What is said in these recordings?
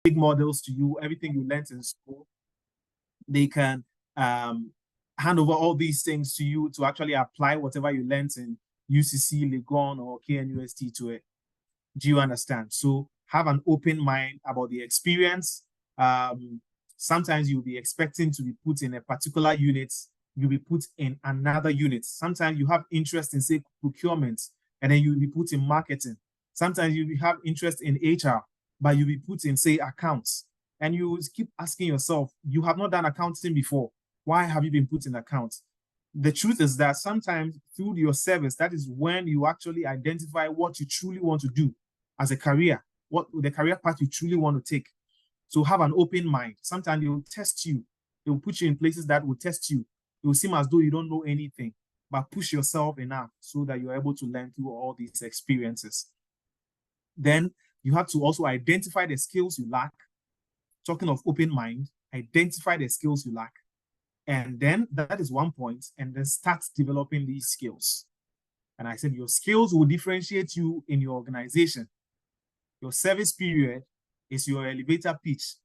big models to you, everything you learned in school. They can hand over all these things to you to actually apply whatever you learned in UCC, Legon, or KNUST to it. Do you understand? So have an open mind about the experience. Sometimes you'll be expecting to be put in a particular unit, you'll be put in another unit. Sometimes you have interest in, say, procurement, and then you'll be put in marketing. Sometimes you have interest in HR, but you'll be put in, say, accounts. And you keep asking yourself, you have not done accounting before. Why have you been put in accounts? The truth is that sometimes through your service, that is when you actually identify what you truly want to do as a career, what the career path you truly want to take. So have an open mind. Sometimes they will test you. They will put you in places that will test you. It will seem as though you don't know anything, but push yourself enough so that you're able to learn through all these experiences. Then you have to also identify the skills you lack. Talking of open mind, identify the skills you lack. And then that is one point, and then start developing these skills. And I said your skills will differentiate you in your organization. Your service period is your elevator pitch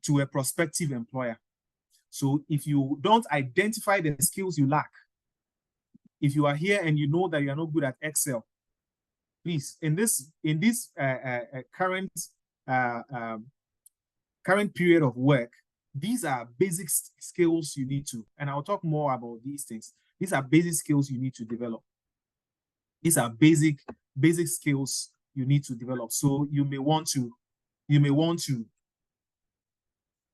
to a prospective employer. So if you don't identify the skills you lack, if you are here and you know that you are not good at Excel, please, in this current period of work, these are basic skills you need to, and I'll talk more about these things. These are basic skills you need to develop. These are basic skills you need to develop. So you may want to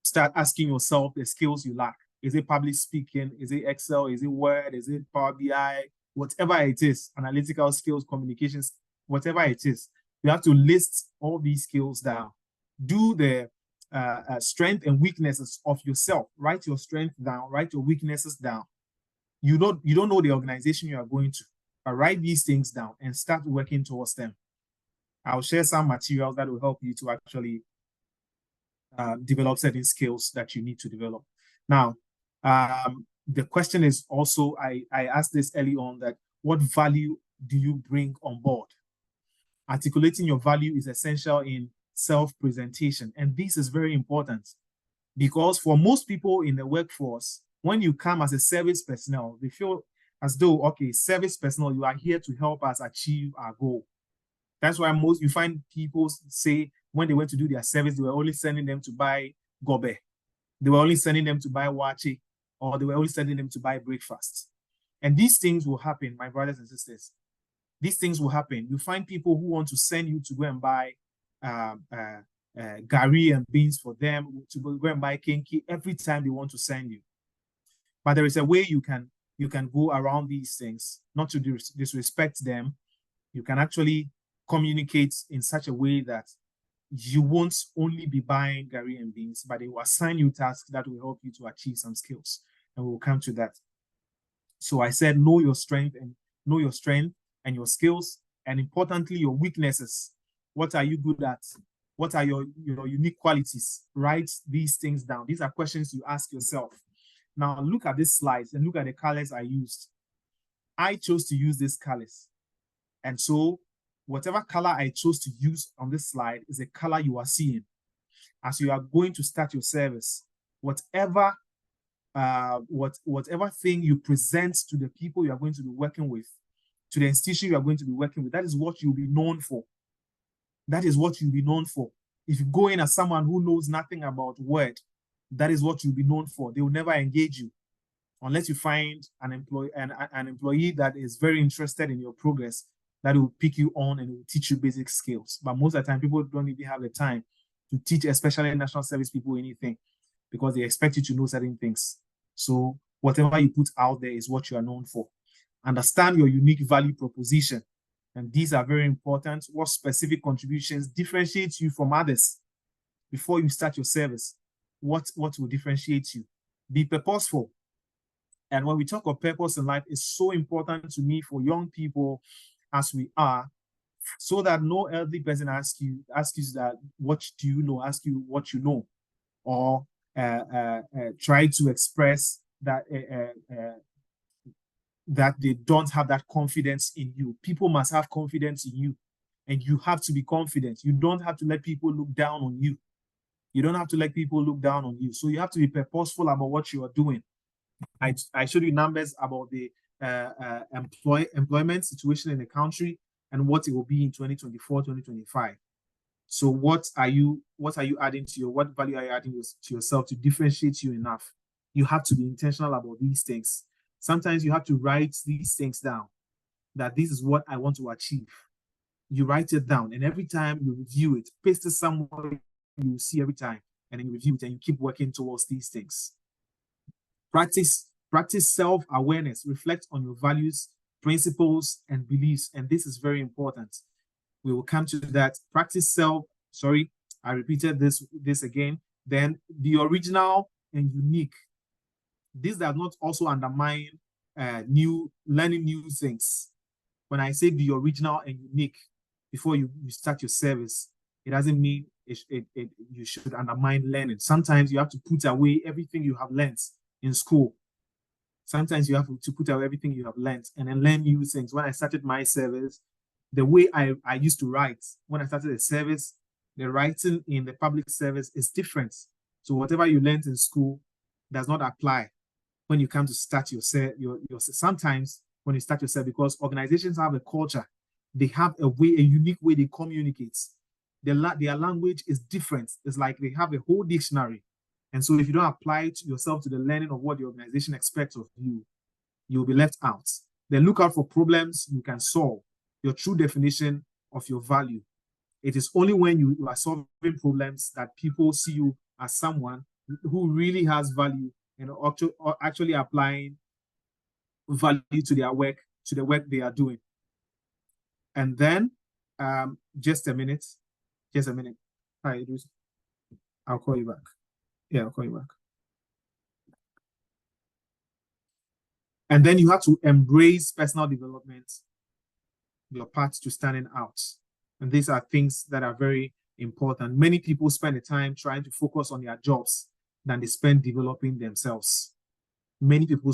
start asking yourself the skills you lack. Is it public speaking? Is it Excel? Is it Word? Is it Power BI? Whatever it is, analytical skills, communications, whatever it is, you have to list all these skills down. Do the strength and weaknesses of yourself. Write your strength down. Write your weaknesses down. You don't know the organization you are going to, but write these things down and start working towards them. I'll share some materials that will help you to actually develop certain skills that you need to develop. Now, the question is also, I asked this early on, that what value do you bring on board? Articulating your value is essential in self-presentation. And this is very important because for most people in the workforce, when you come as a service personnel, they feel as though, okay, service personnel, you are here to help us achieve our goal. That's why you find people say when they went to do their service, they were only sending them to buy gobe. They were only sending them to buy wache, or they were only sending them to buy breakfast. And these things will happen, my brothers and sisters. These things will happen. You find people who want to send you to go and buy gari and beans for them, to go and buy kenki every time they want to send you. But there is a way you can go around these things, not to disrespect them. You can actually communicate in such a way that you won't only be buying gari and beans, but they will assign you tasks that will help you to achieve some skills. And we'll come to that. So I said, know your strength and your skills, and importantly, your weaknesses. What are you good at? What are your unique qualities? Write these things down. These are questions you ask yourself. Now look at these slides and look at the colors I used. I chose to use these colors. And so whatever color I chose to use on this slide is the color you are seeing. As you are going to start your service, whatever thing you present to the people you are going to be working with, to the institution you are going to be working with, that is what you'll be known for. That is what you'll be known for. If you go in as someone who knows nothing about Word, that is what you'll be known for. They will never engage you unless you find an employee that is very interested in your progress, that will pick you on and will teach you basic skills. But most of the time, people don't even have the time to teach, especially national service people, anything, because they expect you to know certain things. So whatever you put out there is what you are known for. Understand your unique value proposition. And these are very important. What specific contributions differentiate you from others before you start your service? What will differentiate you? Be purposeful. And when we talk of purpose in life, it's so important to me for young people as we are, so that no elderly person asks you that, what do you know? Ask you what you know, or try to express that that they don't have that confidence in you. People must have confidence in you. and you have to be confident. You don't have to let people look down on you. You don't have to let people look down on you. So you have to be purposeful about what you are doing. I showed you numbers about the employment situation in the country and what it will be in 2024, 2025. So what are you adding to what value are you adding to yourself to differentiate you enough? You have to be intentional about these things. Sometimes you have to write these things down, that this is what I want to achieve. You write it down, and every time you review it, paste it somewhere you see every time, and then you review it and you keep working towards these things. Practice self-awareness. Reflect on your values, principles, and beliefs, and this is very important. We will come to that. I repeated this again. Then the original and unique. This does not also undermine learning new things. When I say be original and unique before you start your service, it doesn't mean you should undermine learning. Sometimes you have to put away everything you have learned in school. Sometimes you have to put away everything you have learned and then learn new things. When I started my service, the way I used to write, when I started the service, the writing in the public service is different. So whatever you learned in school does not apply when you come to start your sometimes when you start your service, because organizations have a culture. They have a unique way they communicate. Their language is different. It's like they have a whole dictionary. And so if you don't apply yourself to the learning of what the organization expects of you, you'll be left out. Then look out for problems you can solve, your true definition of your value. It is only when you are solving problems that people see you as someone who really has value and actually applying value to their work, to the work they are doing. And then, just a minute. Hi, Idris. I'll call you back. Yeah, I'll call you back. And then you have to embrace personal development, your path to standing out. And these are things that are very important. Many people spend the time trying to focus on their jobs than they spend developing themselves. Many people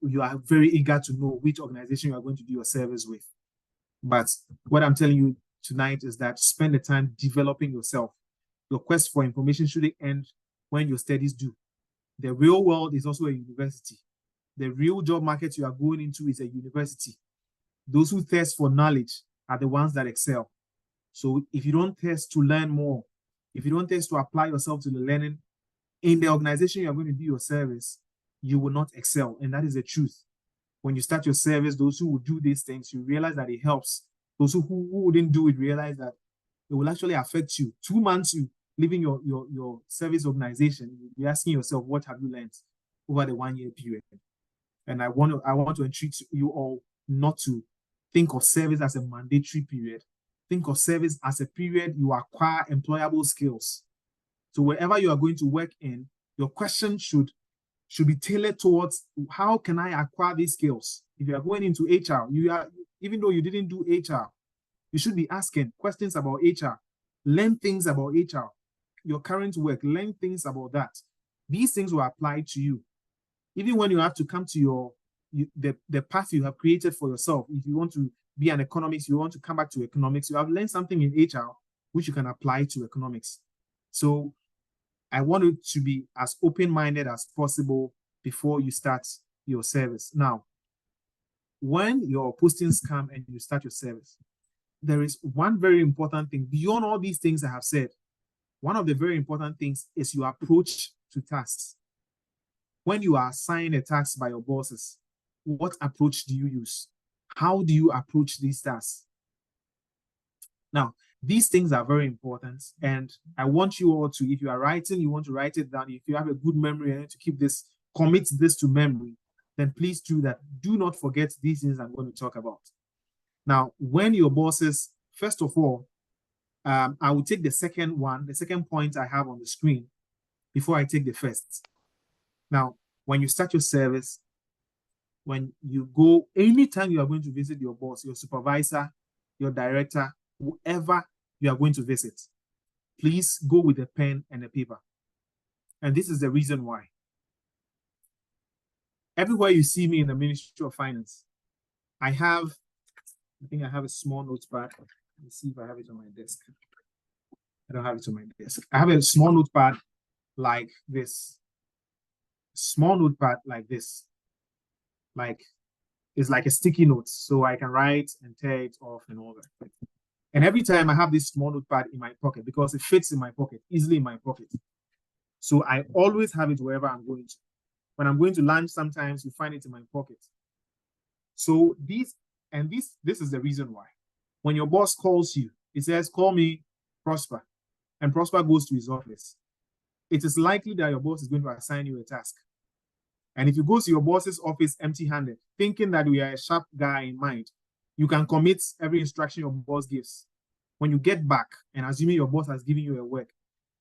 you are very eager to know which organization you are going to do your service with. But what I'm telling you tonight is that spend the time developing yourself. Your quest for information shouldn't end when your studies do. The real world is also a university. The real job market you are going into is a university. Those who thirst for knowledge are the ones that excel. So if you don't thirst to learn more, if you don't thirst to apply yourself to the learning in the organization you are going to do your service, you will not excel. And that is the truth. When you start your service, those who will do these things, you realize that it helps. Those who wouldn't do it realize that it will actually affect you. 2 months you leaving your service organization, you're asking yourself, what have you learned over the 1 year period? And I want to entreat you all not to think of service as a mandatory period. Think of service as a period you acquire employable skills. So wherever you are going to work in, your question should be tailored towards how can I acquire these skills? If you are going into HR, even though you didn't do HR, you should be asking questions about HR. Learn things about HR. Your current work, learn things about that. These things will apply to you. Even when you have to come to the path you have created for yourself. If you want to be an economist, you want to come back to economics, you have learned something in HR which you can apply to economics. So I want you to be as open-minded as possible before you start your service. Now, when your postings come and you start your service, there is one very important thing. Beyond all these things I have said, one of the very important things is your approach to tasks. When you are assigned a task by your bosses, what approach do you use? How do you approach these tasks? Now, these things are very important, and I want you all to, if you are writing, you want to write it down. If you have a good memory and to keep this, commit this to memory, then please do that. Do not forget these things I'm going to talk about. Now, when your bosses, first of all, I will take the second point I have on the screen before I take the first. Now, when you start your service, when you go, anytime you are going to visit your boss, your supervisor, your director, whoever you are going to visit, please go with a pen and a paper. And this is the reason why. Everywhere you see me in the Ministry of Finance, I think I have a small notepad. Let me see if I have it on my desk. I don't have it on my desk. I have a small notepad like this. Small notepad like this. Like it's like a sticky note, so I can write and tear it off and all that. And every time I have this small notepad in my pocket because it fits in my pocket, easily in my pocket. So I always have it wherever I'm going to. When I'm going to lunch, sometimes you find it in my pocket. So this is the reason why. When your boss calls you, he says, call me Prosper, and Prosper goes to his office. It is likely that your boss is going to assign you a task. And if you go to your boss's office empty-handed, thinking that you are a sharp guy in mind, you can commit every instruction your boss gives. When you get back, and assuming your boss has given you a work,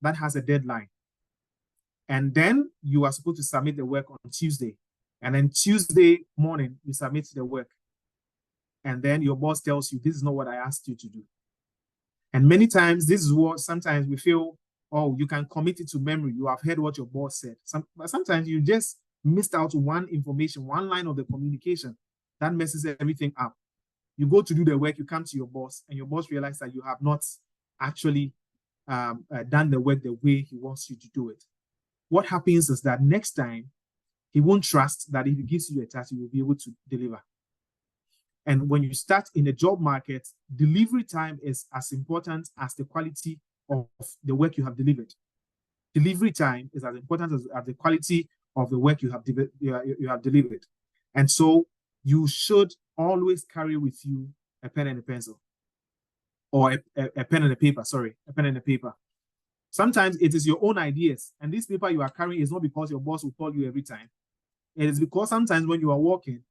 that has a deadline. And then you are supposed to submit the work on Tuesday. And then Tuesday morning, you submit the work. And then your boss tells you, this is not what I asked you to do. And many times, this is what sometimes we feel, oh, you can commit it to memory. You have heard what your boss said. But sometimes you just missed out one information, one line of the communication that messes everything up. You go to do the work, you come to your boss, and your boss realizes that you have not actually done the work the way he wants you to do it. What happens is that next time, he won't trust that if he gives you a task, you will be able to deliver. And when you start in the job market, delivery time is as important as the quality of the work you have delivered. Delivery time is as important as the quality of the work you have delivered. And so you should always carry with you a pen and a pencil, or a pen and a paper, a pen and a paper. Sometimes it is your own ideas, and this paper you are carrying is not because your boss will call you every time. It is because sometimes when you are working,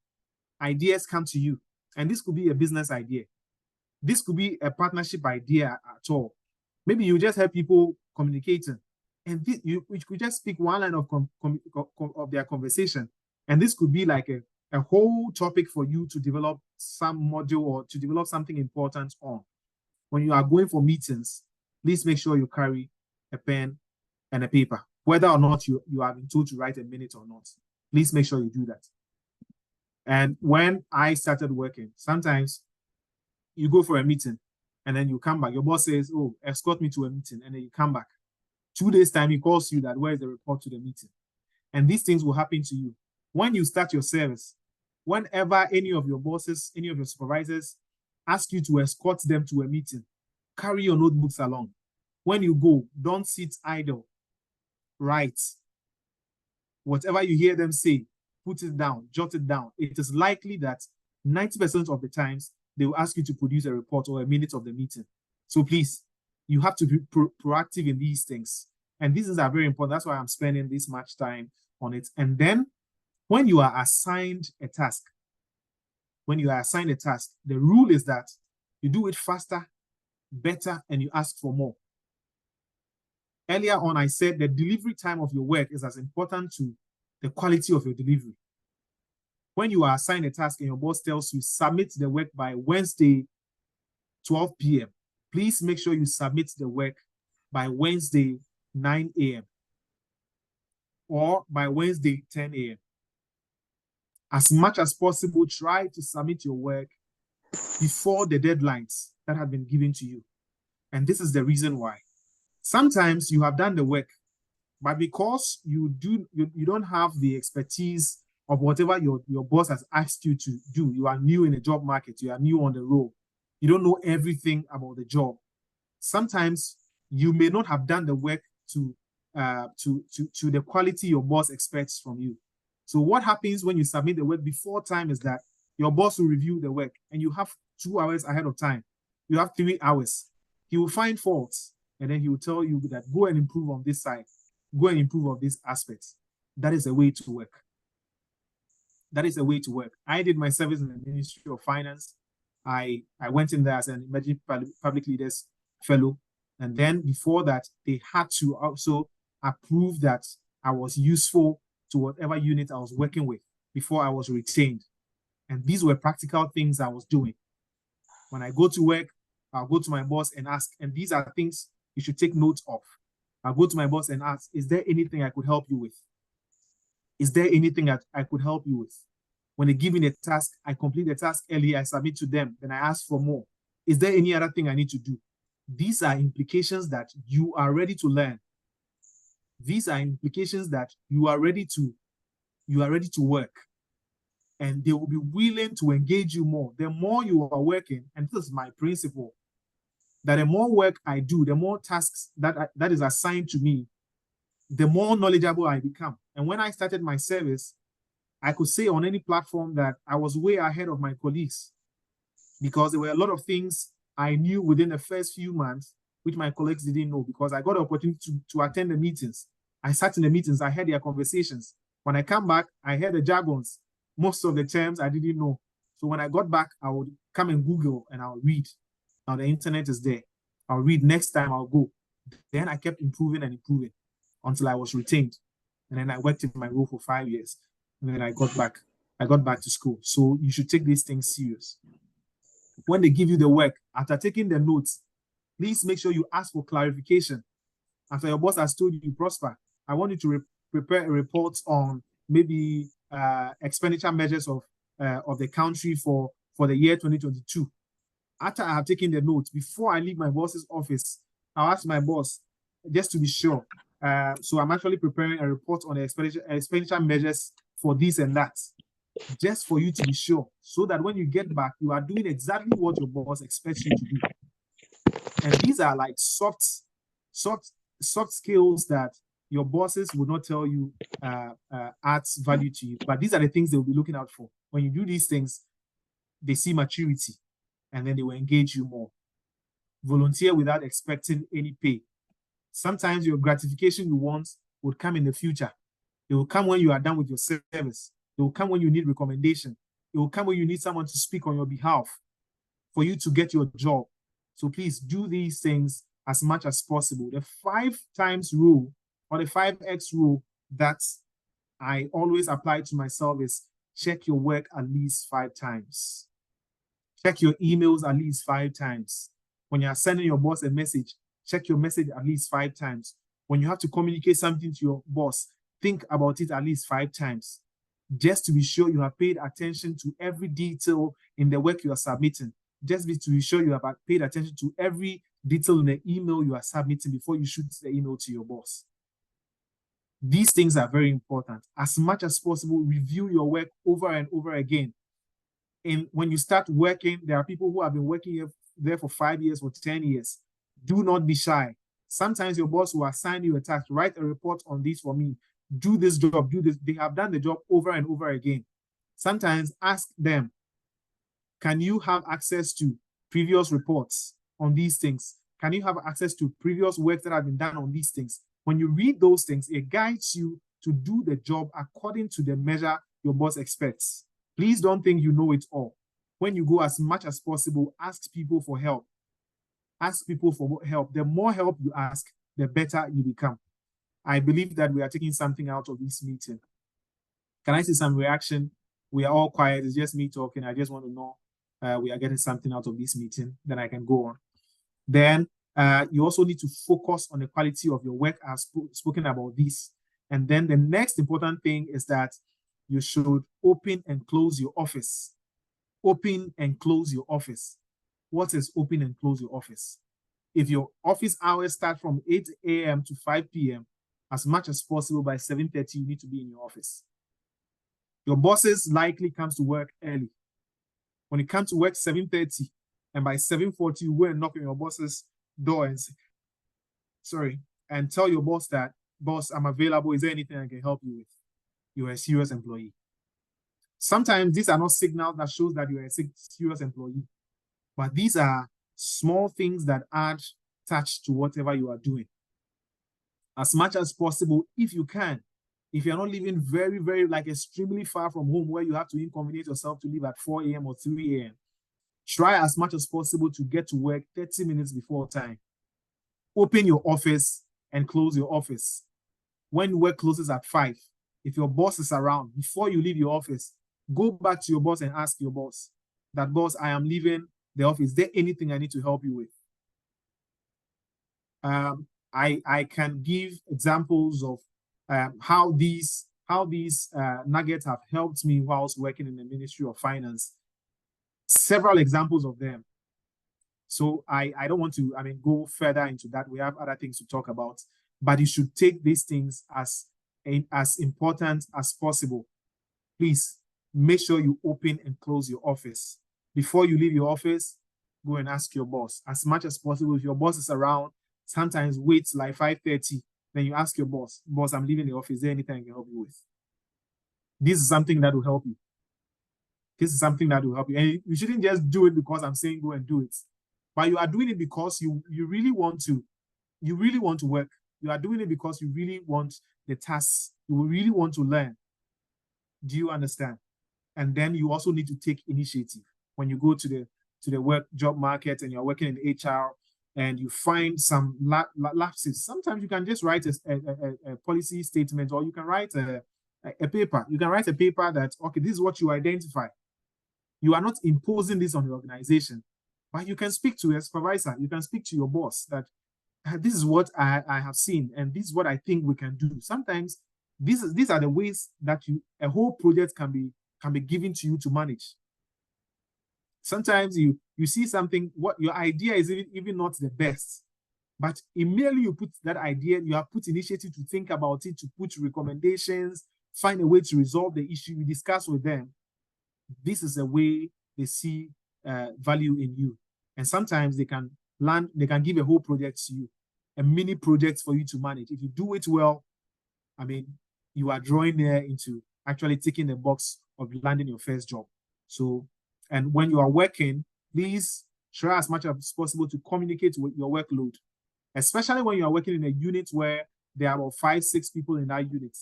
ideas come to you, and this could be a business idea. This could be a partnership idea at all. Maybe you just have people communicating, and you could just speak one line of their conversation, and this could be like a whole topic for you to develop some module or to develop something important on. When you are going for meetings, please make sure you carry a pen and a paper, whether or not you have been told to write a minute or not. Please make sure you do that. And when I started working, sometimes you go for a meeting and then you come back. Your boss says, oh, escort me to a meeting, and then you come back. 2 days time, he calls you that where is the report to the meeting? And these things will happen to you. When you start your service, whenever any of your bosses, any of your supervisors ask you to escort them to a meeting, carry your notebooks along. When you go, don't sit idle. Write. Whatever you hear them say, put it down, jot it down. It is likely that 90% of the times they will ask you to produce a report or a minute of the meeting. So please, you have to be proactive in these things. And these things are very important. That's why I'm spending this much time on it. And then when you are assigned a task, the rule is that you do it faster, better, and you ask for more. Earlier on, I said the delivery time of your work is as important to the quality of your delivery. When you are assigned a task and your boss tells you submit the work by Wednesday, 12 p.m., please make sure you submit the work by Wednesday, 9 a.m. or by Wednesday, 10 a.m. As much as possible, try to submit your work before the deadlines that have been given to you. And this is the reason why. Sometimes you have done the work, but because you don't have the expertise of whatever your boss has asked you to do, you are new in the job market, you are new on the role, you don't know everything about the job. Sometimes you may not have done the work to the quality your boss expects from you. So what happens when you submit the work before time is that your boss will review the work, and you have 2 hours ahead of time. You have 3 hours. He will find faults, and then he will tell you that go and improve on this side, go and improve on this aspect. That is a way to work. That is a way to work. I did my service in the Ministry of Finance. I went in there as an emerging public leaders fellow. And then before that, they had to also approve that I was useful to whatever unit I was working with before I was retained. And these were practical things I was doing. When I go to work, I'll go to my boss and ask, and these are things you should take note of. I'll go to my boss and ask, is there anything I could help you with? Is there anything that I could help you with? When they give me a task, I complete the task early, I submit to them, then I ask for more. Is there any other thing I need to do? These are implications that you are ready to learn. These are implications that you are ready to work. And they will be willing to engage you more. The more you are working, and this is my principle, that the more work I do, the more tasks that is assigned to me, the more knowledgeable I become. And when I started my service, I could say on any platform that I was way ahead of my colleagues, because there were a lot of things I knew within the first few months, which my colleagues didn't know, because I got the opportunity to attend the meetings. I sat in the meetings, I heard their conversations. When I come back, I heard the jargons. Most of the terms I didn't know. So when I got back, I would come and Google and I'll read. Now the internet is there. I'll read, next time I'll go. Then I kept improving and improving until I was retained. And then I worked in my role for 5 years. And then I got back to school. So you should take these things serious. When they give you the work, after taking the notes, please make sure you ask for clarification. After your boss has told you, Prosper, I want you to prepare a report on maybe expenditure measures of the country for the year 2022. After I have taken the notes, before I leave my boss's office, I'll ask my boss, just to be sure. So I'm actually preparing a report on the expenditure measures for this and that, just for you to be sure, so that when you get back, you are doing exactly what your boss expects you to do. And these are like soft skills that your bosses would not tell you adds value to you. But these are the things they will be looking out for. When you do these things, they see maturity, and then they will engage you more. Volunteer without expecting any pay. Sometimes your gratification you want would come in the future. It will come when you are done with your service. It will come when you need recommendation. It will come when you need someone to speak on your behalf for you to get your job. So please do these things as much as possible. The 5 times rule, or the 5X rule, that I always apply to myself is check your work at least 5 times. Check your emails at least 5 times. When you are sending your boss a message, check your message at least 5 times. When you have to communicate something to your boss, think about it at least 5 times, just to be sure you have paid attention to every detail in the work you are submitting. Just to be sure you have paid attention to every detail in the email you are submitting before you shoot the email to your boss. These things are very important. As much as possible, review your work over and over again. And when you start working, there are people who have been working there for 5 years or 10 years. Do not be shy. Sometimes your boss will assign you a task, write a report on this for me, do this job, do this. They have done the job over and over again. Sometimes ask them, can you have access to previous reports on these things? Can you have access to previous work that have been done on these things? When you read those things, it guides you to do the job according to the measure your boss expects. Please don't think you know it all. When you go, as much as possible, ask people for help. Ask people for help. The more help you ask, the better you become. I believe that we are taking something out of this meeting. Can I see some reaction? We are all quiet. It's just me talking. I just want to know we are getting something out of this meeting. Then I can go on. Then you also need to focus on the quality of your work. I've spoken about this. And then the next important thing is that you should open and close your office. Open and close your office. What is open and close your office? If your office hours start from 8 a.m. to 5 p.m., as much as possible by 7:30, you need to be in your office. Your bosses likely comes to work early. When you come to work 7:30, and by 7:40, you go and knock on your boss's door and say, and tell your boss that, boss, I'm available. Is there anything I can help you with? You're a serious employee. Sometimes these are not signals that shows that you're a serious employee, but these are small things that add touch to whatever you are doing. As much as possible, if you can, if you're not living very, very extremely far from home where you have to inconvenience yourself to leave at 4 a.m. or 3 a.m., try as much as possible to get to work 30 minutes before time. Open your office and close your office. When work closes at 5, if your boss is around, before you leave your office, go back to your boss and ask your boss that, boss, I am leaving the office. Is there anything I need to help you with? I can give examples of how these nuggets have helped me whilst working in the Ministry of Finance. Several examples of them. So I don't want to, go further into that. We have other things to talk about, but you should take these things as important as possible. Please make sure you open and close your office. Before you leave your office, go and ask your boss. As much as possible, if your boss is around, sometimes wait like 5:30. Then you ask your boss, boss, I'm leaving the office. Is there anything I can help you with? This is something that will help you. This is something that will help you. And you shouldn't just do it because I'm saying go and do it. But you are doing it because you really want to. You really want to work. You are doing it because you really want the tasks. You really want to learn. Do you understand? And then you also need to take initiative when you go to the work job market and you're working in HR and you find some lapses. Sometimes you can just write a policy statement, or you can write a paper. You can write a paper that, okay, this is what you identify. You are not imposing this on the organization, but you can speak to a supervisor. You can speak to your boss that this is what I have seen, and this is what I think we can do. Sometimes these are the ways that a whole project can be given to you to manage. Sometimes you see something, what your idea is even not the best, but immediately you put that idea, you have put initiative to think about it, to put recommendations, find a way to resolve the issue, you discuss with them. This is a way they see value in you. And sometimes they can give a whole project to you, a mini project for you to manage. If you do it well, you are drawing near into actually ticking the box of landing your first job. So, and when you are working, please try as much as possible to communicate with your workload, especially when you are working in a unit where there are about 5-6 people in that unit.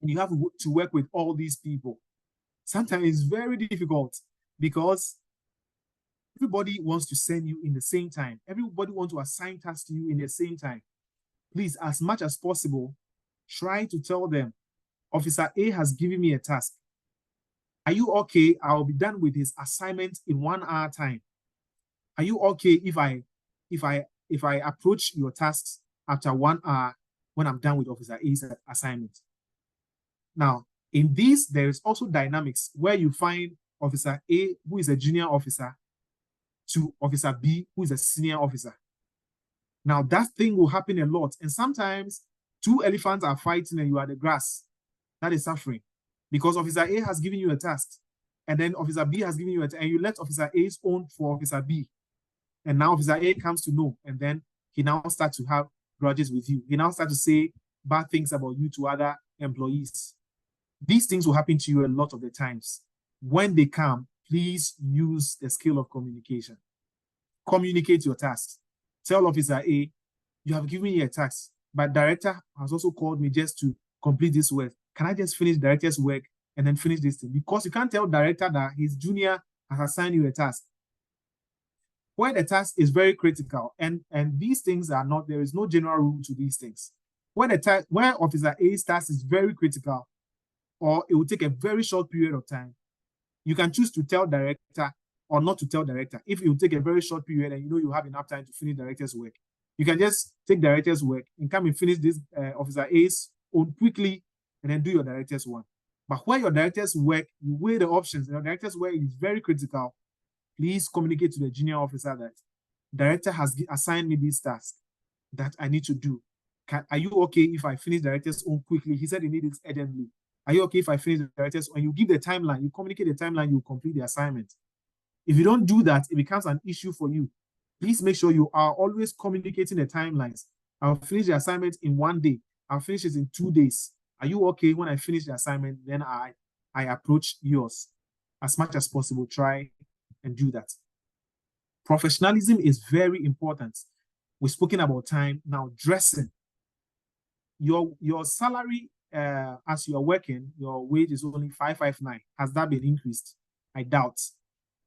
And you have to work with all these people. Sometimes it's very difficult because everybody wants to send you in the same time. Everybody wants to assign tasks to you in the same time. Please, as much as possible, try to tell them, Officer A has given me a task. Are you okay? I'll be done with his assignment in 1 hour time. Are you okay if I approach your tasks after 1 hour when I'm done with Officer A's assignment? Now, in this, there is also dynamics where you find Officer A, who is a junior officer, to Officer B, who is a senior officer. Now, that thing will happen a lot. And sometimes 2 elephants are fighting and you are the grass that is suffering because Officer A has given you a task and then Officer B has given you a task and you let Officer A's own for Officer B. And now Officer A comes to know, and then he now starts to have grudges with you. He now starts to say bad things about you to other employees. These things will happen to you a lot of the times. When they come, please use the skill of communication. Communicate your tasks. Tell Officer A, you have given me a task, but director has also called me just to complete this work. Can I just finish director's work and then finish this thing? Because you can't tell director that his junior has assigned you a task. Where the task is very critical, and these things are not, there is no general rule to these things. Where Officer A's task is very critical, or it will take a very short period of time, you can choose to tell director or not to tell director. If it will take a very short period and you know you have enough time to finish director's work, you can just take director's work and come and finish this Officer A's own quickly and then do your director's one. But where your director's work, you weigh the options, and your director's work is very critical, please communicate to the junior officer that director has assigned me this task that I need to do. Are you okay if I finish director's own quickly? He said he needs it urgently. Are you okay if I finish the director's own? You give the timeline, you communicate the timeline, you complete the assignment. If you don't do that, it becomes an issue for you. Please make sure you are always communicating the timelines. I'll finish the assignment in 1 day. I'll finish it in 2 days. Are you okay when I finish the assignment? Then I approach yours. As much as possible, try and do that. Professionalism is very important. We've spoken about time. Now, dressing. Your salary as you're working, your wage is only 559. Has that been increased? I doubt.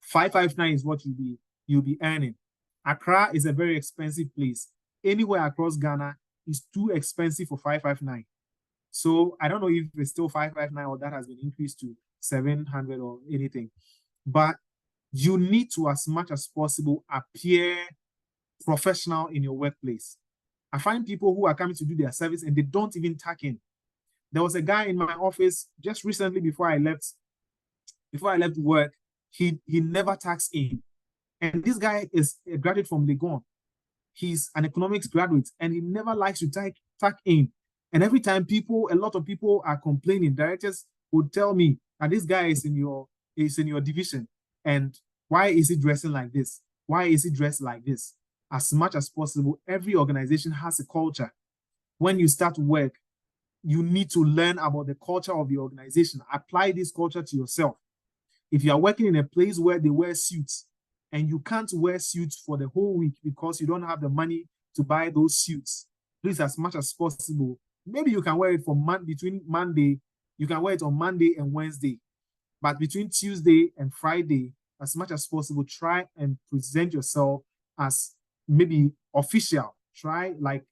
559 is what you'll be earning. Accra is a very expensive place. Anywhere across Ghana is too expensive for 559. So I don't know if it's still 559 or that has been increased to 700 or anything. But you need to, as much as possible, appear professional in your workplace. I find people who are coming to do their service and they don't even tuck in. There was a guy in my office just recently before I left work. He never tucks in. And this guy is a graduate from Legon. He's an economics graduate, and he never likes to tuck in. And every time a lot of people are complaining, directors would tell me that this guy is in your division, and why is he dressing like this? Why is he dressed like this? As much as possible, every organization has a culture. When you start work, you need to learn about the culture of the organization. Apply this culture to yourself. If you are working in a place where they wear suits and you can't wear suits for the whole week because you don't have the money to buy those suits, please, as much as possible, maybe you can wear it between Monday, you can wear it on Monday and Wednesday, but between Tuesday and Friday, as much as possible, try and present yourself as maybe official. Try like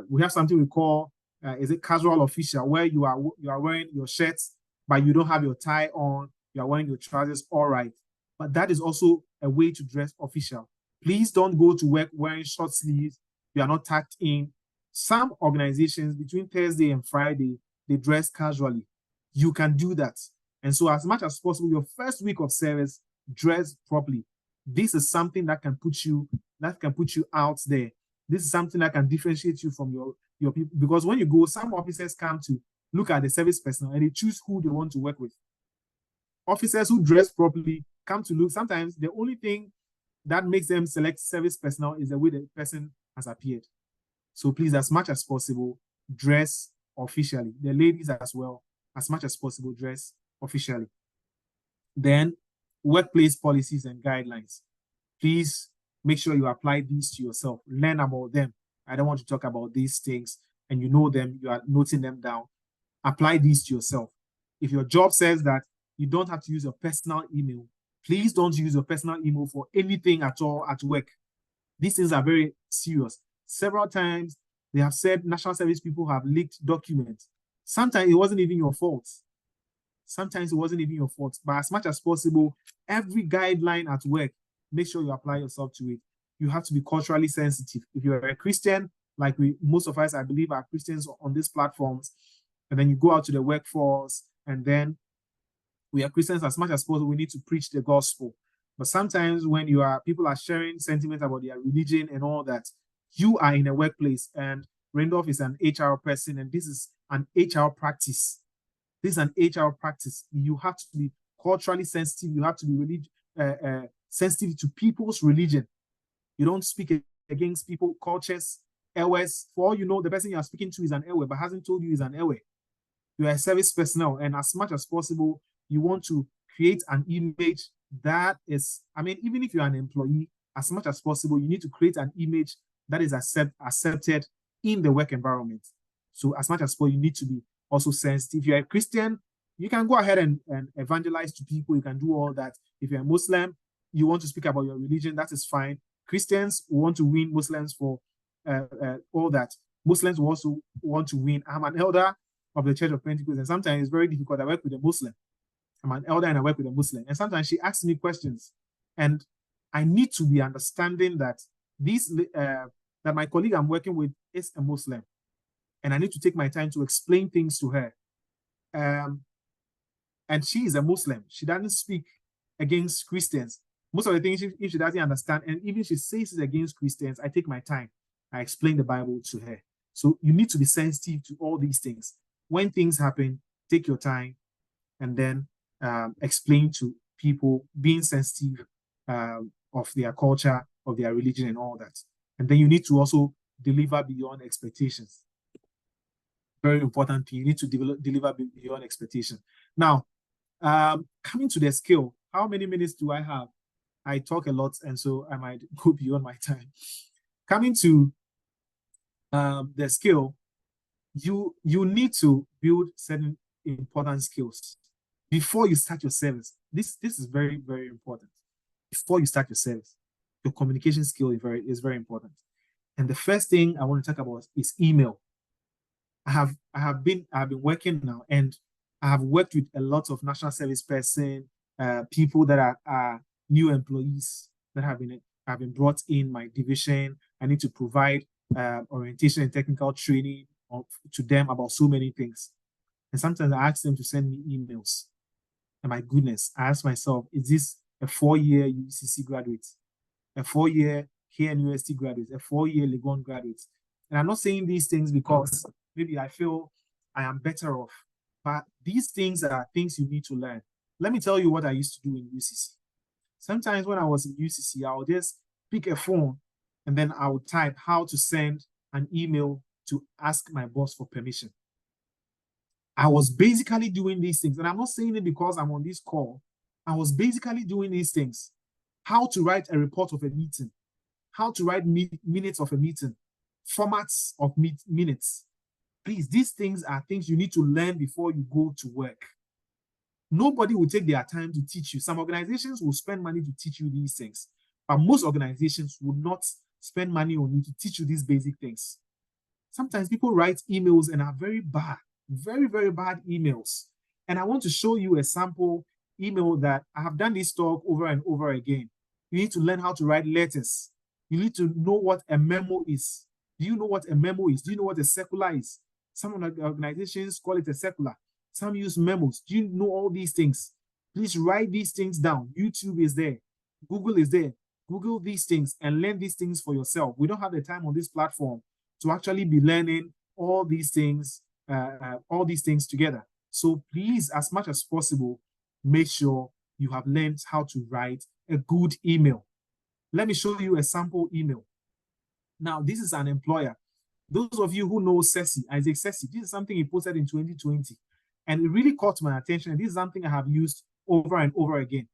we have something we call is it casual official, where you are wearing your shirts but you don't have your tie on, you are wearing your trousers, all right. But that is also a way to dress official. Please don't go to work wearing short sleeves. You are not tucked in. Some organizations between Thursday and Friday, they dress casually. You can do that. And so as much as possible, your first week of service, dress properly. This is something that can put you out there. This is something that can differentiate you from your people. Because when you go, some officers come to look at the service personnel and they choose who they want to work with. Officers who dress properly come to look. Sometimes the only thing that makes them select service personnel is the way the person has appeared. So please, as much as possible, dress officially. The ladies as well, as much as possible, dress officially. Then, workplace policies and guidelines. Please make sure you apply these to yourself. Learn about them. I don't want to talk about these things and you know them, you are noting them down. Apply these to yourself. If your job says that you don't have to use your personal email, please don't use your personal email for anything at all at work. These things are very serious. Several times they have said national service people have leaked documents. Sometimes it wasn't even your fault. Sometimes it wasn't even your fault. But as much as possible, every guideline at work, make sure you apply yourself to it. You have to be culturally sensitive. If you're a Christian, like most of us, I believe, are Christians on these platforms, and then you go out to the workforce, and then we are Christians, as much as possible, we need to preach the gospel. But sometimes when people are sharing sentiments about their religion and all that, you are in a workplace, and Randolph is an HR person, and this is an HR practice. This is an HR practice. You have to be culturally sensitive. You have to be sensitive to people's religion. You don't speak against people, cultures, Ewe. For all you know, the person you are speaking to is an Ewe, but hasn't told you he's an Ewe. You are a service personnel, and as much as possible, you want to create an image that is, even if you're an employee, as much as possible, you need to create an image that is accepted in the work environment. So as much as possible, you need to be also sensitive. If you're a Christian, you can go ahead and evangelize to people. You can do all that. If you're a Muslim, you want to speak about your religion, that is fine. Christians want to win Muslims for all that. Muslims also want to win. I'm an elder of the Church of Pentecost, and sometimes it's very difficult. I work with a Muslim. I'm an elder and I work with a Muslim. And sometimes she asks me questions. And I need to be understanding that that my colleague I'm working with is a Muslim. And I need to take my time to explain things to her. And she is a Muslim. She doesn't speak against Christians. Most of the things, if she doesn't understand, and even if she says it's against Christians, I take my time. I explain the Bible to her. So you need to be sensitive to all these things. When things happen, take your time and then explain to people, being sensitive of their culture, of their religion, and all that. And then you need to also deliver beyond expectations. Very important thing. You need to deliver beyond expectation. Now, coming to the skill, how many minutes do I have? I talk a lot, and so I might go beyond my time. Coming to the skill, you need to build certain important skills before you start your service. This is very, very important. Before you start your service, your communication skill is very important. And the first thing I want to talk about is email. I have been working now, and I have worked with a lot of national service person, people that are new employees that have been brought in my division. I need to provide orientation and technical training to them about so many things. And sometimes I ask them to send me emails. And my goodness, I ask myself, is this a 4-year UCC graduate, a 4-year KNUST graduate, a 4-year Legon graduate. And I'm not saying these things because maybe I feel I am better off, but these things are things you need to learn. Let me tell you what I used to do in UCC. Sometimes when I was in UCC, I would just pick a phone and then I would type how to send an email to ask my boss for permission. I was basically doing these things, and I'm not saying it because I'm on this call. I was basically doing these things. How to write a report of a meeting, how to write minutes of a meeting, formats of minutes. Please, these things are things you need to learn before you go to work. Nobody will take their time to teach you. Some organizations will spend money to teach you these things, but most organizations will not spend money on you to teach you these basic things. Sometimes people write emails and are very bad, very, very bad emails. And I want to show you a sample email that I have done this talk over and over again. You need to learn how to write letters. You need to know what a memo is. Do you know what a memo is? Do you know what a circular is? Some organizations call it a circular. Some use memos. Do you know all these things? Please write these things down. YouTube is there. Google is there. Google these things and learn these things for yourself. We don't have the time on this platform to actually be learning all these things together. So please, as much as possible, make sure you have learned how to write a good email. Let me show you a sample email. Now, this is an employer. Those of you who know Sessi, Isaac Sessi, this is something he posted in 2020. And it really caught my attention. And this is something I have used over and over again.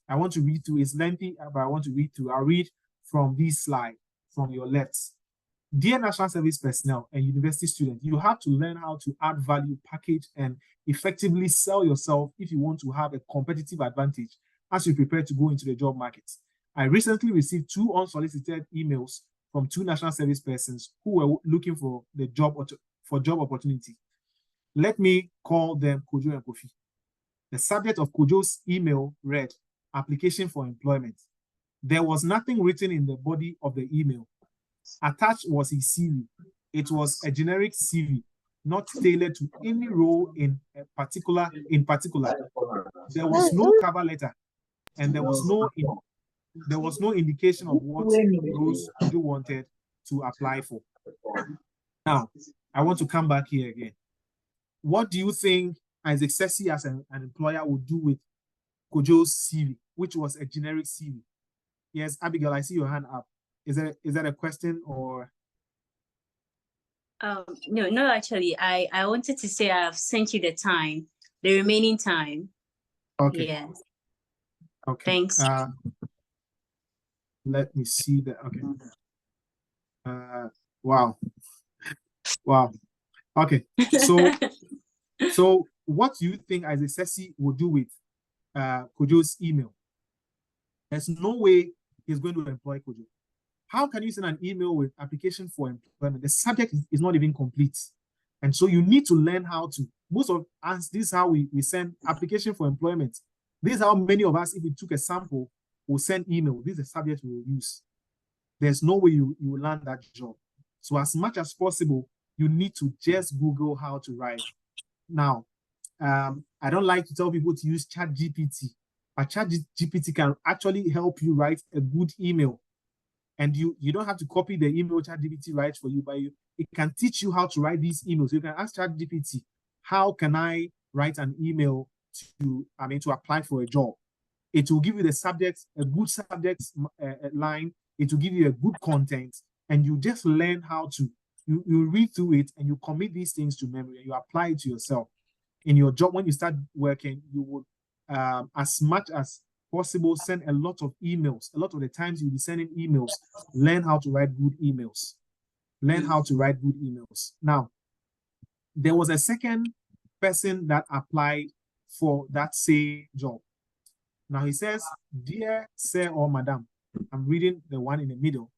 I want to read through. It's lengthy, but I want to read through. I'll read from this slide, from your left. Dear National Service personnel and university students, you have to learn how to add value, package, and effectively sell yourself if you want to have a competitive advantage as you prepare to go into the job market. I recently received 2 unsolicited emails from 2 national service persons who were looking for the job opportunity. Let me call them Kojo and Kofi. The subject of Kojo's email read, application for employment. There was nothing written in the body of the email. Attached was his CV. It was a generic CV, not tailored to any role in particular. There was no cover letter, and there was no indication of what roles Kojo wanted to apply for. Now, I want to come back here again. What do you think Isaac Sessi as an employer would do with Kojo's CV, which was a generic CV? Yes, Abigail, I see your hand up. Is that a question or? No, actually, I wanted to say I've sent you the remaining time. Okay. Yes. Okay. Thanks. Let me see that. Okay. Wow. Wow. Okay. So what do you think Isaac Sessi would do with Kojo's email? There's no way he's going to employ Kojo. How can you send an email with application for employment? The subject is not even complete. And so you need to learn how to. Most of us, this is how we send application for employment. This is how many of us, if we took a sample, will send email. This is the subject we will use. There's no way you will land that job. So as much as possible, you need to just Google how to write. Now, I don't like to tell people to use ChatGPT, but ChatGPT can actually help you write a good email. And you don't have to copy the email ChatGPT writes for you, but it can teach you how to write these emails. You can ask ChatGPT, how can I write an email to apply for a job? It will give you the subject, a good subject line. It will give you a good content, and you just learn how to, you read through it and you commit these things to memory and you apply it to yourself. In your job, when you start working, you would, as much as possible, send a lot of emails. A lot of the times you'll be sending emails. Learn how to write good emails. Learn how to write good emails. Now, there was a second person that applied for that same job. Now he says, dear sir or madam, I'm reading the one in the middle.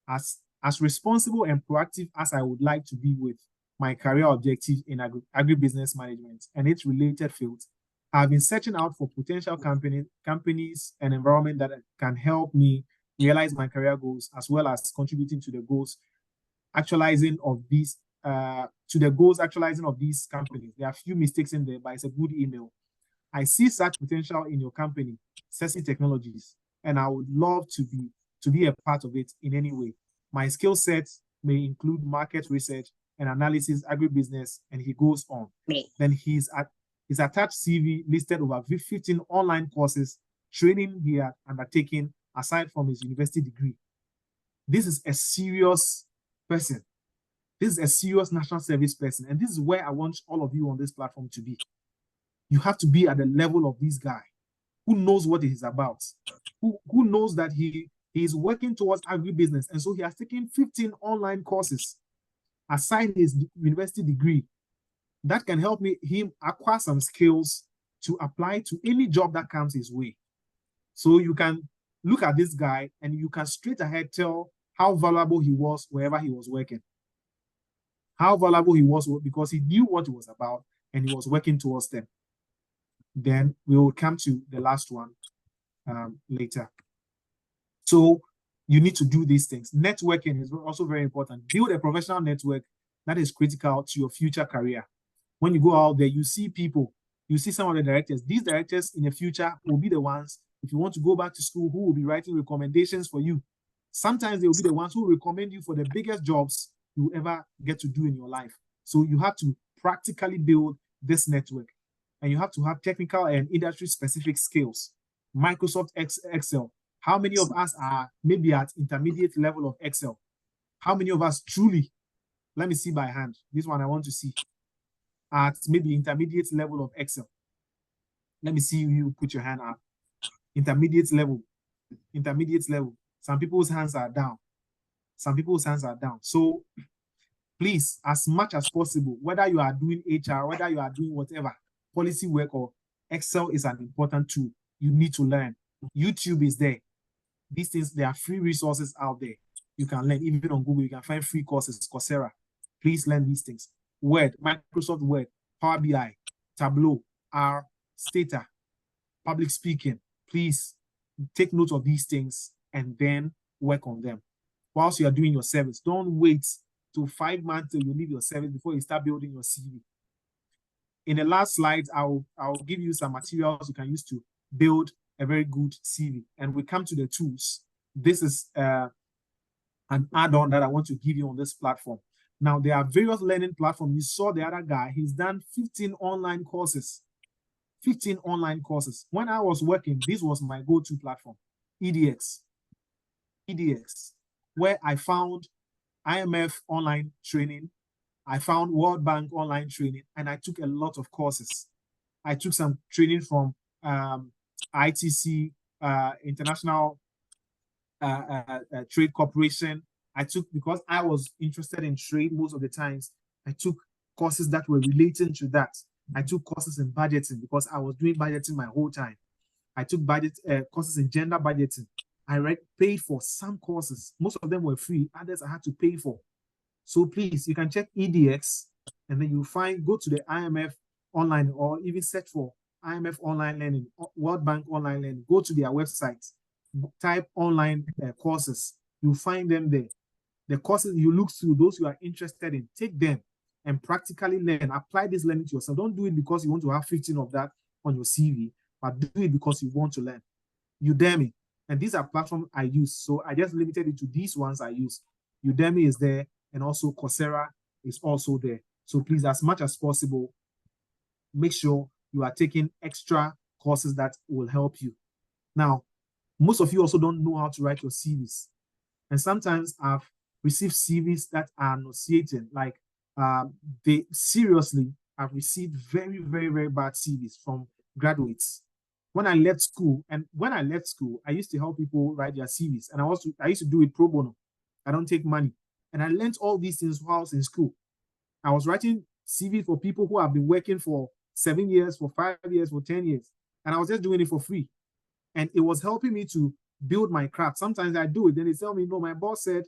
As responsible and proactive as I would like to be with my career objective in agribusiness management and its related fields, I've been searching out for potential companies and environment that can help me realize my career goals, as well as contributing to the goals actualizing of these companies. There are a few mistakes in there, but it's a good email. I see such potential in your company, Sexy Technologies, and I would love to be a part of it in any way. My skill set may include market research and analysis, agribusiness, and he goes on. Then his attached CV listed over 15 online courses, training he had undertaken aside from his university degree. This is a serious person. This is a serious national service person. And this is where I want all of you on this platform to be. You have to be at the level of this guy who knows what he's about, who knows that he is working towards agribusiness. And so he has taken 15 online courses aside his university degree that can help him acquire some skills to apply to any job that comes his way. So you can look at this guy and you can straight ahead tell how valuable he was wherever he was working. How valuable he was because he knew what it was about and he was working towards them. Then we will come to the last one later. So you need to do these things. Networking is also very important. Build a professional network that is critical to your future career. When you go out there, you see people, you see some of the directors. These directors in the future will be the ones, if you want to go back to school, who will be writing recommendations for you. Sometimes they will be the ones who recommend you for the biggest jobs you ever get to do in your life. So you have to practically build this network. And you have to have technical and industry-specific skills. Microsoft Excel. How many of us are maybe at intermediate level of Excel? How many of us truly, let me see by hand. This one I want to see. At maybe intermediate level of Excel. Let me see you put your hand up. Intermediate level. Intermediate level. Some people's hands are down. Some people's hands are down. So please, as much as possible, whether you are doing HR, whether you are doing whatever, policy work or Excel is an important tool. You need to learn. YouTube is there. These things, there are free resources out there. You can learn. Even on Google, you can find free courses, Coursera. Please learn these things. Word, Microsoft Word, Power BI, Tableau, R, Stata, public speaking. Please take note of these things and then work on them. Whilst you are doing your service, don't wait till 5 months till you leave your service before you start building your CV. In the last slide, I'll give you some materials you can use to build a very good CV. And we come to the tools. This is an add-on that I want to give you on this platform. Now, there are various learning platforms. You saw the other guy. He's done 15 online courses. 15 online courses. When I was working, this was my go-to platform, EDX. EDX, where I found IMF online training. I found World Bank online training, and I took a lot of courses. I took some training from ITC, International Trade Corporation. I took, because I was interested in trade most of the times, I took courses that were relating to that. I took courses in budgeting because I was doing budgeting my whole time. I took courses in gender budgeting. I paid for some courses. Most of them were free. Others I had to pay for. So please, you can check EDX and then you go to the IMF online or even search for IMF online learning, World Bank online learning. Go to their website, type online courses. You'll find them there. The courses you look through, those you are interested in, take them and practically learn. Apply this learning to yourself. Don't do it because you want to have 15 of that on your CV, but do it because you want to learn. Udemy. And these are platforms I use. So I just limited it to these ones I use. Udemy is there, and also Coursera is also there. So please, as much as possible, make sure you are taking extra courses that will help you. Now, most of you also don't know how to write your CVs. And sometimes I've received CVs that are nauseating. Like they seriously have received very, very, very bad CVs from graduates. When I left school, I used to help people write their CVs, and I used to do it pro bono. I don't take money. And I learned all these things while I was in school. I was writing CVs for people who have been working for 7 years, for 5 years, for 10 years. And I was just doing it for free. And it was helping me to build my craft. Sometimes I do it. Then they tell me, no, my boss said,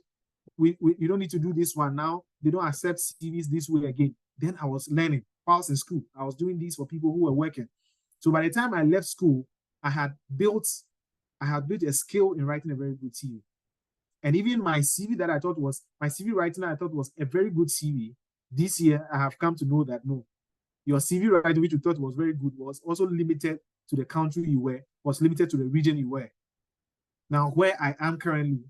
you don't need to do this one now. They don't accept CVs this way again. Then I was learning while I was in school. I was doing this for people who were working. So by the time I left school, I had built a skill in writing a very good CV. And even my CV that I thought was, my CV writing I thought was a very good CV. This year, I have come to know that no, Your CV writing, which you thought was very good, was also limited to the country you were, was limited to the region you were. Now, where I am currently,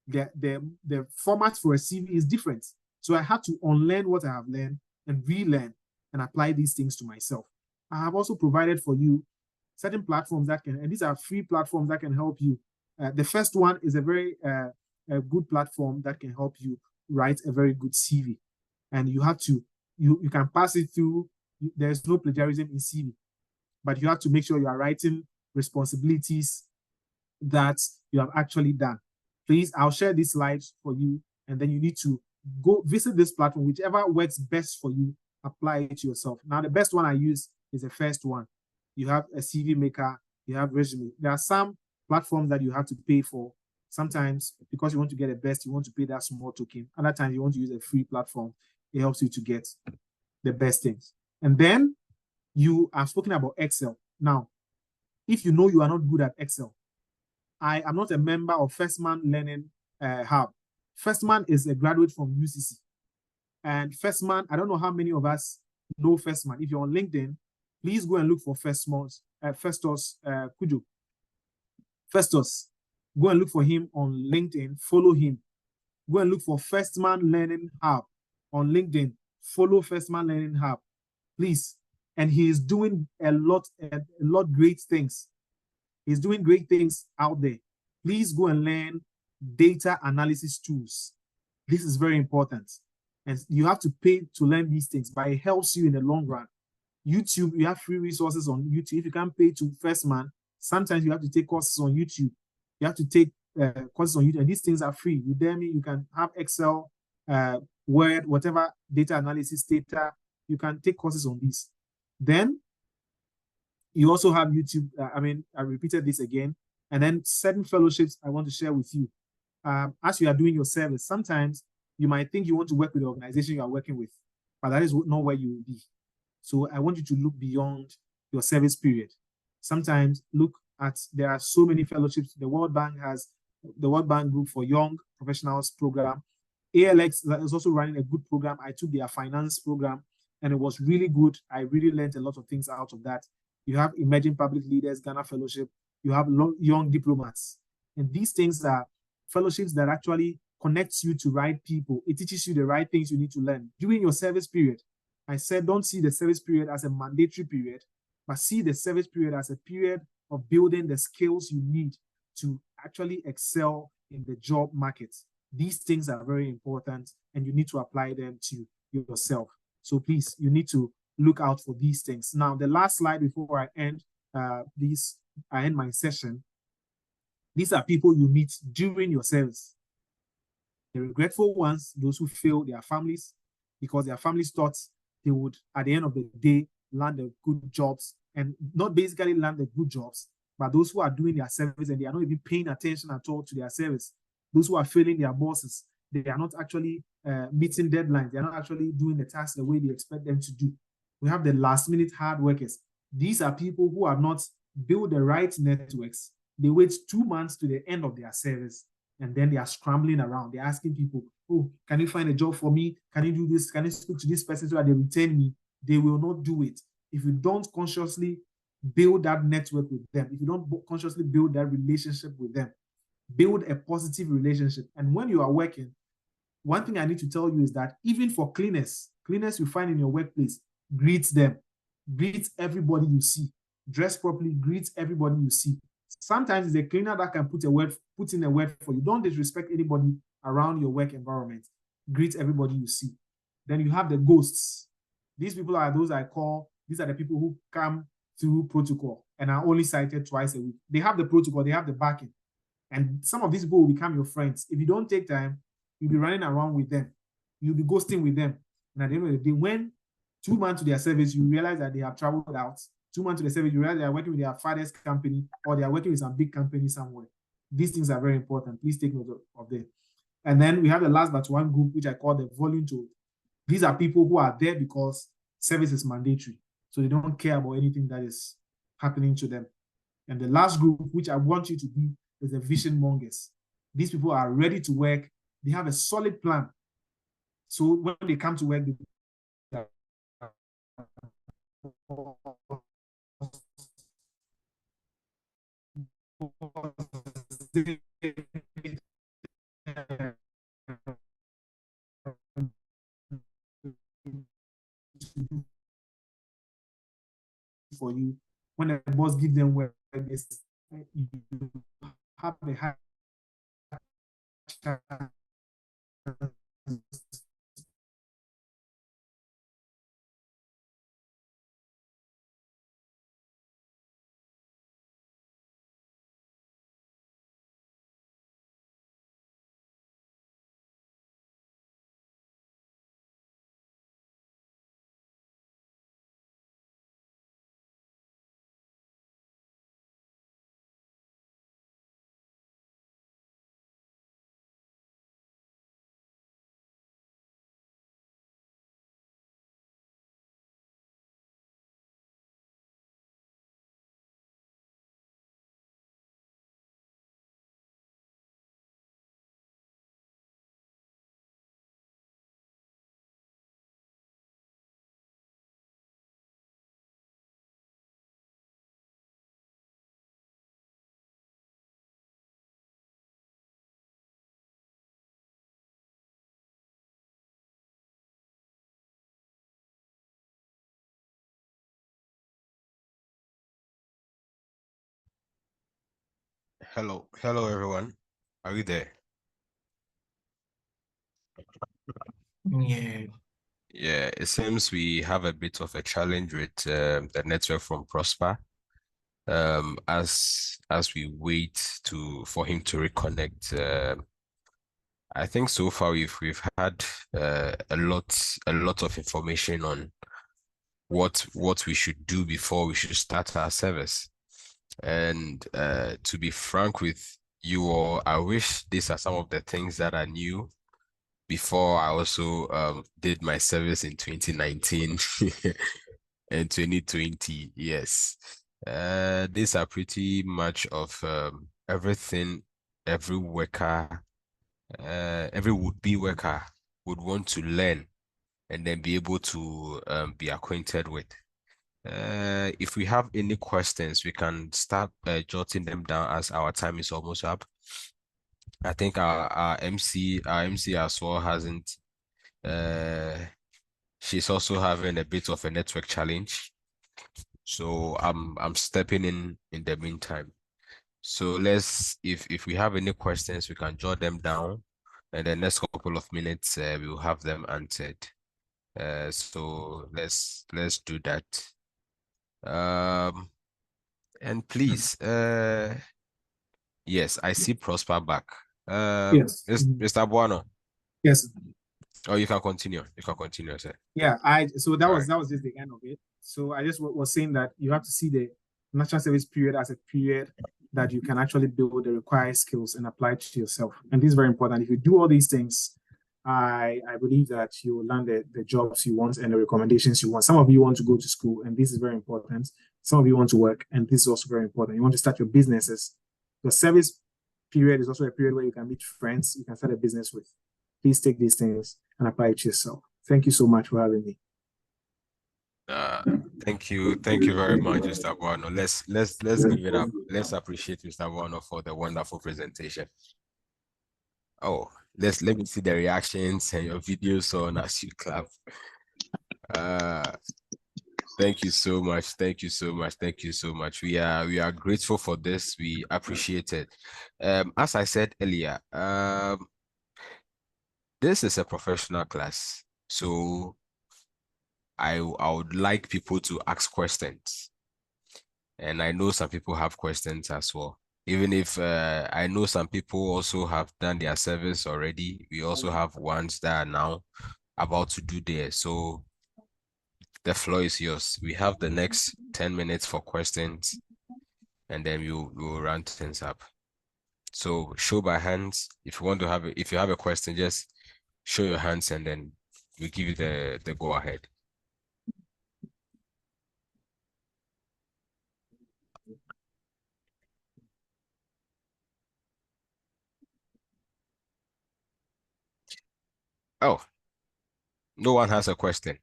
the format for a CV is different. So I had to unlearn what I have learned and relearn and apply these things to myself. I have also provided for you certain platforms that can, and these are free platforms that can help you. The first one is a very a good platform that can help you write a very good CV. And you have to, you can pass it through. There's no plagiarism in CV, but you have to make sure you are writing responsibilities that you have actually done. Please, I'll share these slides for you, and then you need to go visit this platform, whichever works best for you, apply it to yourself. Now, the best one I use is the first one. You have a CV maker, you have resume. There are some platforms that you have to pay for. Sometimes, because you want to get the best, you want to pay that small token. Other times, you want to use a free platform. It helps you to get the best things. And then you have spoken about Excel. Now, if you know you are not good at Excel, I am not a member of First Man Learning Hub. First Man is a graduate from UCC. And First Man, I don't know how many of us know First Man. If you're on LinkedIn, please go and look for Festus Kujo. Festus, go and look for him on LinkedIn, follow him. Go and look for First Man Learning Hub on LinkedIn. Follow First Man Learning Hub, please. And he is doing a lot great things. He's doing great things out there. Please go and learn data analysis tools. This is very important. And you have to pay to learn these things, but it helps you in the long run. YouTube, you have free resources on YouTube. If you can't pay to First Man, sometimes you have to take courses on YouTube. You have to take courses on YouTube, and these things are free. Udemy, you can have Excel, Word, whatever data analysis data, you can take courses on these. Then you also have YouTube. I repeated this again. And then certain fellowships I want to share with you. As you are doing your service, sometimes you might think you want to work with the organization you are working with, but that is not where you will be. So I want you to look beyond your service period. Sometimes look at, there are so many fellowships. The World Bank has the World Bank Group for Young Professionals program. ALX is also running a good program. I took their finance program and it was really good. I really learned a lot of things out of that. You have Emerging Public Leaders, Ghana Fellowship. You have Young Diplomats. And these things are fellowships that actually connects you to right people. It teaches you the right things you need to learn during your service period. I said, don't see the service period as a mandatory period, but see the service period as a period of building the skills you need to actually excel in the job market. These things are very important and you need to apply them to yourself. So please, you need to look out for these things. Now, the last slide before I end I end my session. These are people you meet during your service. The regretful ones, those who fail their families because their families thought they would, at the end of the day, land the good jobs, and not basically land the good jobs, but those who are doing their service and they are not even paying attention at all to their service. Those who are failing their bosses, they are not actually meeting deadlines. They are not actually doing the tasks the way they expect them to do. We have the last minute hard workers. These are people who have not built the right networks. They wait 2 months to the end of their service, and then they are scrambling around. They're asking people, oh, can you find a job for me? Can you do this? Can you speak to this person so that they retain me? They will not do it. If you don't consciously build that network with them, if you don't consciously build that relationship with them, build a positive relationship. And when you are working, one thing I need to tell you is that even for cleaners you find in your workplace, greet them. Greet everybody you see. Dress properly, greet everybody you see. Sometimes it's a cleaner that can put in a word for you. Don't disrespect anybody around your work environment. Greet everybody you see. Then you have the ghosts. These people are those I call, these are the people who come through protocol and are only cited twice a week. They have the protocol, they have the backing. And some of these people will become your friends. If you don't take time, you'll be running around with them. You'll be ghosting with them. And at the end of the day, when 2 months to their service, you realize that they have traveled out. 2 months to the service, you realize they are working with their father's company or they are working with some big company somewhere. These things are very important. Please take note of them. And then we have the last but one group, which I call the volunteer. These are people who are there because service is mandatory. So they don't care about anything that is happening to them. And the last group, which I want you to be, is the vision mongers. These people are ready to work. They have a solid plan. So when they come to work, they for you. When the boss gives them work, you have a high chance Hello everyone. Are you there? Yeah. Yeah, it seems we have a bit of a challenge with the network from Prosper. As we wait for him to reconnect. I think so far we've had a lot of information on what we should do before we should start our service. And to be frank with you all, I wish these are some of the things that are new before I also did my service in 2019 and 2020. Yes. These are pretty much of everything every worker, every would-be worker would want to learn and then be able to be acquainted with. If we have any questions, we can start jotting them down as our time is almost up. I think our MC as well hasn't she's also having a bit of a network challenge. So I'm stepping in the meantime. So if we have any questions, we can jot them down. And the next couple of minutes, we will have them answered. So let's do that. And please, yes, I see Prosper back. Yes. Mr. Buono. Yes. Oh, you can continue. You can continue, sir. Yeah. So that All was right. just the end of it. So I just was saying that you have to see the national service period as a period that you can actually build the required skills and apply to yourself. And this is very important. If you do all these things, I believe that you will land the jobs you want and the recommendations you want. Some of you want to go to school, and this is very important. Some of you want to work, and this is also very important. You want to start your businesses. The service period is also a period where you can meet friends, you can start a business with. Please take these things and apply it to yourself. Thank you so much for having me. Uh, thank you very much, Mr. Buono. Let's give it up. Let's appreciate Mr. Buono for the wonderful presentation. Oh, let me see the reactions and your videos on as you clap. Thank you so much. Thank you so much. Thank you so much. We are grateful for this. We appreciate it. As I said earlier, this is a professional class, so I would like people to ask questions. And I know some people have questions as well. Even if I know some people also have done their service already, we also have ones that are now about to do theirs. So the floor is yours. We have the next 10 minutes for questions, and then we'll round things up. So show by hands. If you want to have if you have a question, just show your hands and then we give you the go ahead. Oh, no one has a question.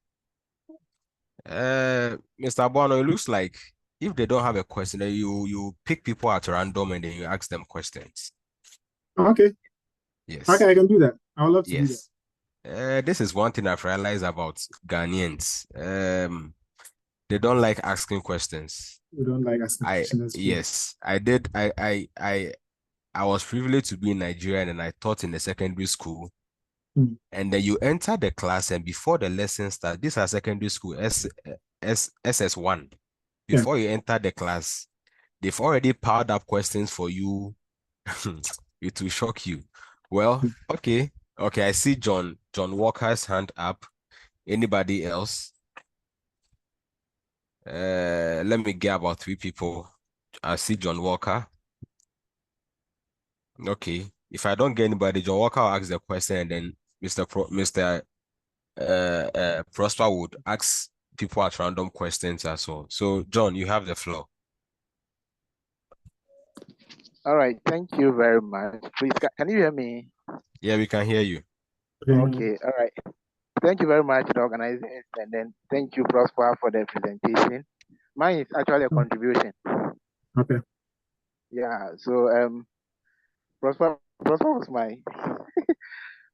Mr. Bono, it looks like if they don't have a question, then you pick people at random and then you ask them questions. Okay. Yes. Okay, I can do that. I would love to do that. Yes. This is one thing I've realized about Ghanaians. They don't like asking questions. We don't like asking questions. That's true. Yes, I was privileged to be in Nigeria and I taught in the secondary school. And then you enter the class and before the lesson starts, these are secondary school SS1. Before you enter the class, they've already piled up questions for you. It will shock you. Well, okay. I see John Walker's hand up. Anybody else? Let me get about 3 people. I see John Walker. Okay. If I don't get anybody, John Walker will ask the question and then Mr. Prosper would ask people at random questions as well. So John, you have the floor. All right, thank you very much. Please, can you hear me? Yeah, we can hear you. Okay, all right. Thank you very much, the organizers, and then thank you, Prosper, for the presentation. Mine is actually a contribution. Okay. Yeah, so Prosper was my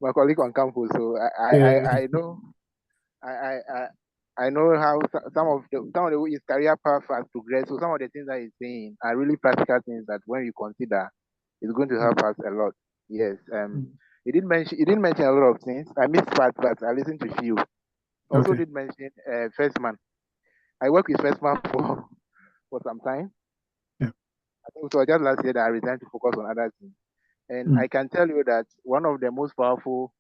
my colleague on campus, so I know I know how some of his career path has progressed. So some of the things that he's saying are really practical things that when you consider, it's going to help us a lot. Yes. He didn't mention a lot of things. I missed part, but I listened to few. Also did mention First Man. I worked with First Man for some time. Yeah. I think so just last year that I resigned to focus on other things. And I can tell you that one of the most powerful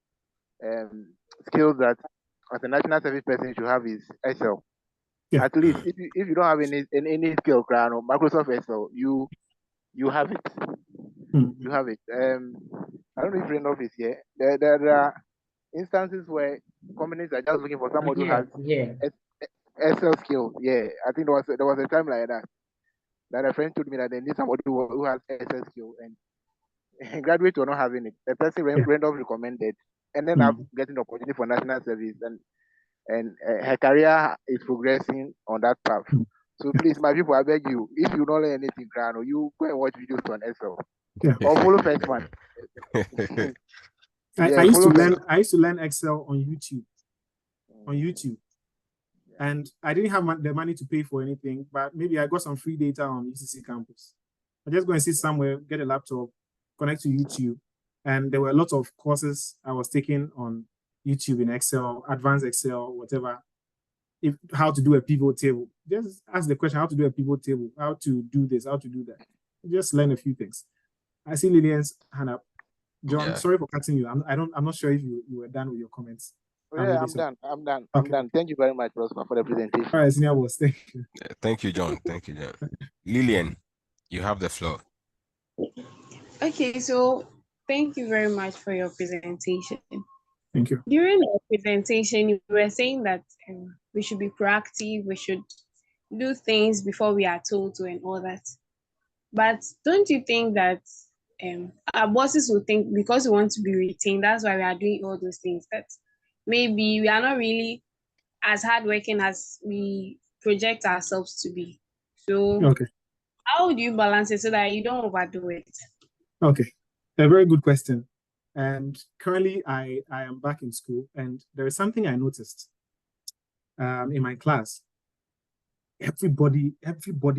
skills that as a national service person should have is Excel. Yeah. At least if you don't have any skill, or Microsoft Excel, you have it. You have it. I don't know if Randolph is here. There are instances where companies are just looking for somebody who has Excel skill. Yeah, I think there was a time like that a friend told me that they need somebody who has Excel skill, and graduates were not having it. The person Randolph recommended, and then I'm getting the opportunity for national service, and her career is progressing on that path. So please, my people, I beg you, if you don't learn anything, you go and watch videos on Excel. Or follow First Man. I used to learn Excel on YouTube. And I didn't have the money to pay for anything, but maybe I got some free data on UCC campus. I just go and sit somewhere, get a laptop, connect to YouTube, and there were a lot of courses I was taking on YouTube in Excel, advanced Excel, whatever. How to do a pivot table. Just ask the question, how to do a pivot table, how to do this, how to do that. Just learn a few things. I see Lillian's hand up. John, sorry for cutting you. I'm not sure if you were done with your comments. Yeah, I'm done. Thank you very much, Prosper, for the presentation. All right, Senior Boss, thank you. Thank you, John. Thank you, John. Lillian, you have the floor. Okay, so thank you very much for your presentation. Thank you. During the presentation, you were saying that we should be proactive, we should do things before we are told to and all that. But don't you think that our bosses will think because we want to be retained, that's why we are doing all those things, that maybe we are not really as hardworking as we project ourselves to be. So how do you balance it so that you don't overdo it? Okay, a very good question. And currently I am back in school, and there is something I noticed in my class. Everybody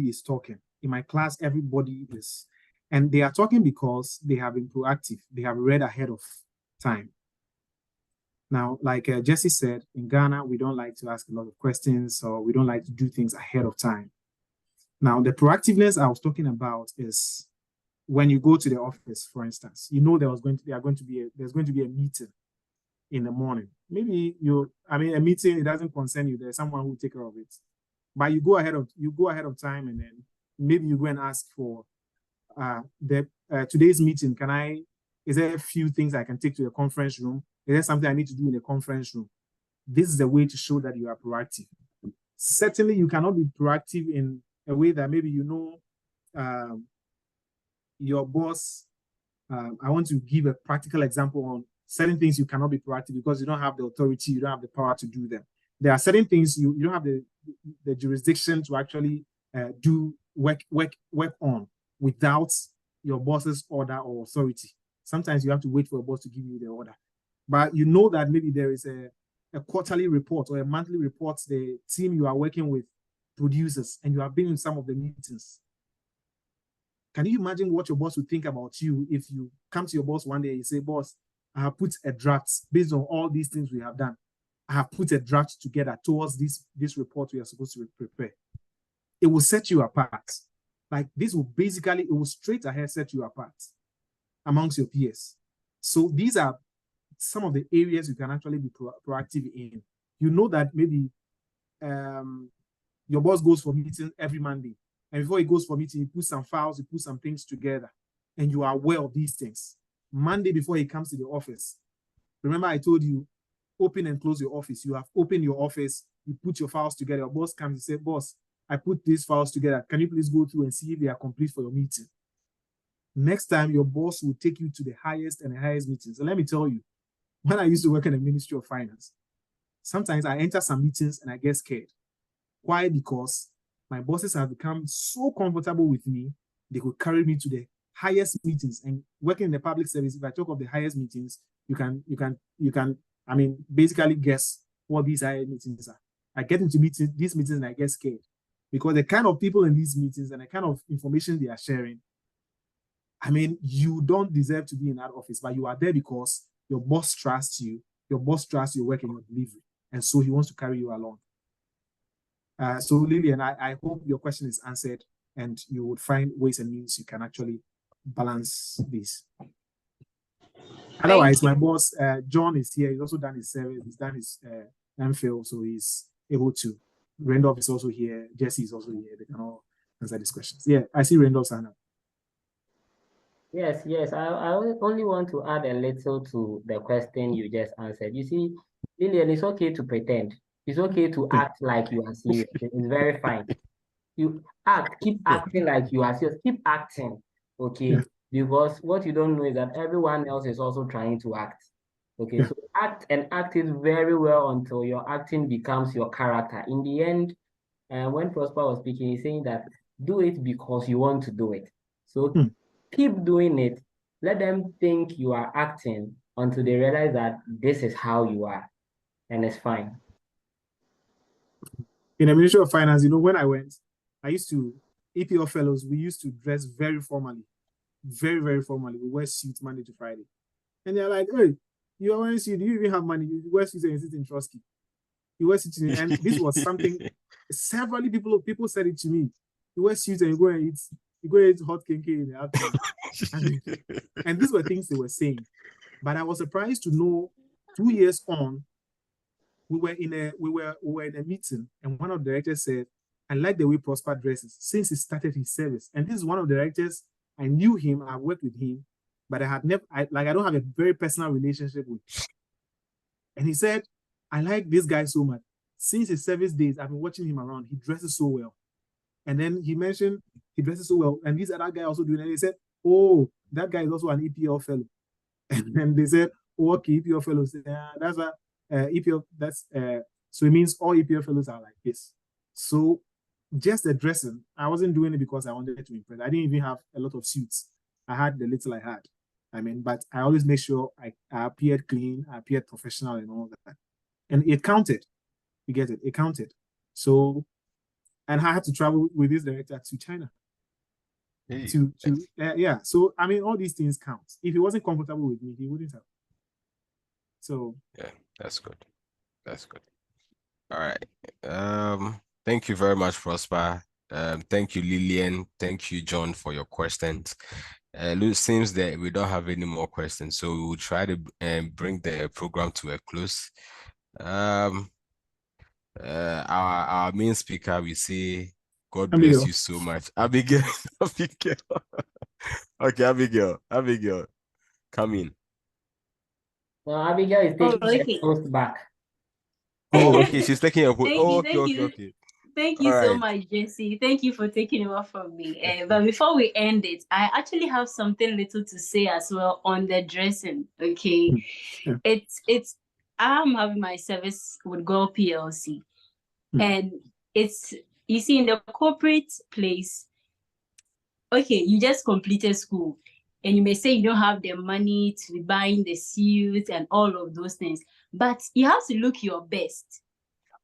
is talking. In my class, everybody is, and they are talking because they have been proactive. They have read ahead of time. Now, like Jesse said, in Ghana, we don't like to ask a lot of questions, or we don't like to do things ahead of time. Now, the proactiveness I was talking about is when you go to the office, for instance, you know there's going to be a meeting in the morning. Maybe a meeting, it doesn't concern you. There's someone who will take care of it. But you go ahead of time, and then maybe you go and ask for today's meeting. Is there a few things I can take to the conference room? Is there something I need to do in the conference room? This is a way to show that you are proactive. Certainly, you cannot be proactive in a way that maybe your boss. I want to give a practical example on certain things you cannot be proactive because you don't have the authority, you don't have the power to do them. there are certain things you don't have the jurisdiction to actually do work on without your boss's order or authority. Sometimes you have to wait for a boss to give you the order. But you know that maybe there is a quarterly report or a monthly report the team you are working with produces, and you have been in some of the meetings. Can you imagine what your boss would think about you if you come to your boss one day and you say, boss, I have put a draft based on all these things we have done. I have put a draft together towards this report we are supposed to prepare. It will set you apart. Like this will basically, it will straight ahead set you apart amongst your peers. So these are some of the areas you can actually be proactive in. You know that maybe your boss goes for meeting every Monday. And before he goes for meeting, he puts some files, he puts some things together. And you are aware of these things. Monday before he comes to the office, remember I told you, open and close your office. You have opened your office, you put your files together. Your boss comes and says, boss, I put these files together. Can you please go through and see if they are complete for your meeting? Next time, your boss will take you to the highest and the highest meetings. And let me tell you, when I used to work in the Ministry of Finance, sometimes I enter some meetings and I get scared. Why? Because my bosses have become so comfortable with me, they could carry me to the highest meetings. And working in the public service, if I talk of the highest meetings, you can, I mean, basically guess what these highest meetings are. I get into these meetings and I get scared because the kind of people in these meetings and the kind of information they are sharing, I mean, you don't deserve to be in that office, but you are there because your boss trusts you, your boss trusts your work and your delivery, and so he wants to carry you along. So Lillian, I hope your question is answered and you would find ways and means you can actually balance this. Otherwise, my boss, John, is here. He's also done his service. He's done his MPhil, so he's able to. Randolph is also here. Jesse is also here. They can all answer these questions. Yeah, I see Randolph's hand up. Yes, yes. I only want to add a little to the question you just answered. You see, Lillian, it's okay to pretend. It's okay to act like you are serious. It's very fine. You keep acting like you are serious. Keep acting, okay? Yeah. Because what you don't know is that everyone else is also trying to act. Okay, so act and act it very well until your acting becomes your character. In the end, when Prosper was speaking, he's saying that do it because you want to do it. So keep doing it. Let them think you are acting until they realize that this is how you are, and it's fine. In the Ministry of Finance, you know, when I went, I used to, EPL fellows, we used to dress very formally, very, very formally. We wear suits Monday to Friday. And they're like, hey, you are wearing suits, do you even have money? You wear suits and you sit in Trotsky. You wear suits, and this was something, several people said it to me. You wear suits and you go and eat hot kinky in the afternoon. And these were things they were saying. But I was surprised to know 2 years on, we were in a meeting, and one of the directors said, I like the way Prosper dresses since he started his service. And this is one of the directors, I knew him, I worked with him, but I don't have a very personal relationship with him. And he said, I like this guy so much. Since his service days, I've been watching him around. He dresses so well. And then he mentioned he dresses so well. And this other guy also doing it. And he said, oh, that guy is also an EPL fellow. And then they said, oh, okay, EPL fellows. That's a EPL. So it means all EPL fellows are like this. So just the dressing, I wasn't doing it because I wanted to impress. I didn't even have a lot of suits. I had the little I had. I mean, but I always make sure I appeared clean, I appeared professional and all that. And it counted. You get it? It counted. So, and I had to travel with this director to China. Yeah. So, I mean, all these things count. If he wasn't comfortable with me, he wouldn't have. So. Yeah, that's good. That's good. All right. Thank you very much, Prosper. Thank you, Lillian. Thank you, John, for your questions. It seems that we don't have any more questions, so we will try to bring the program to a close. Our main speaker, we say, God bless you so much. Abigail. Okay, Abigail, come in. No, Abigail is taking the post back. Oh, okay, she's taking a post. Okay. Thank you so much, Jesse. Thank you for taking it off from me. But before we end it, I actually have something little to say as well on the dressing. Okay, I'm having my service with Go PLC. And it's, you see, in the corporate place, okay, you just completed school and you may say you don't have the money to be buying the suits and all of those things, but you have to look your best.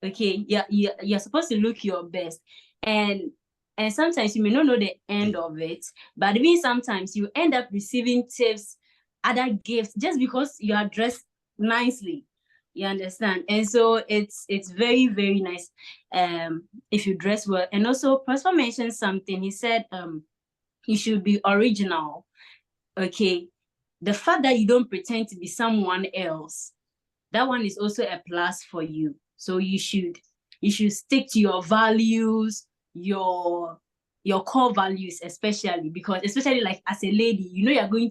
Okay, you're supposed to look your best. And sometimes you may not know the end of it, but even sometimes you end up receiving tips, other gifts, just because you are dressed nicely. You understand? And so it's very, very nice if you dress well. And also Prosper mentioned something. He said you should be original. Okay. The fact that you don't pretend to be someone else, that one is also a plus for you. So you should stick to your values, your core values, especially like as a lady, you know you're going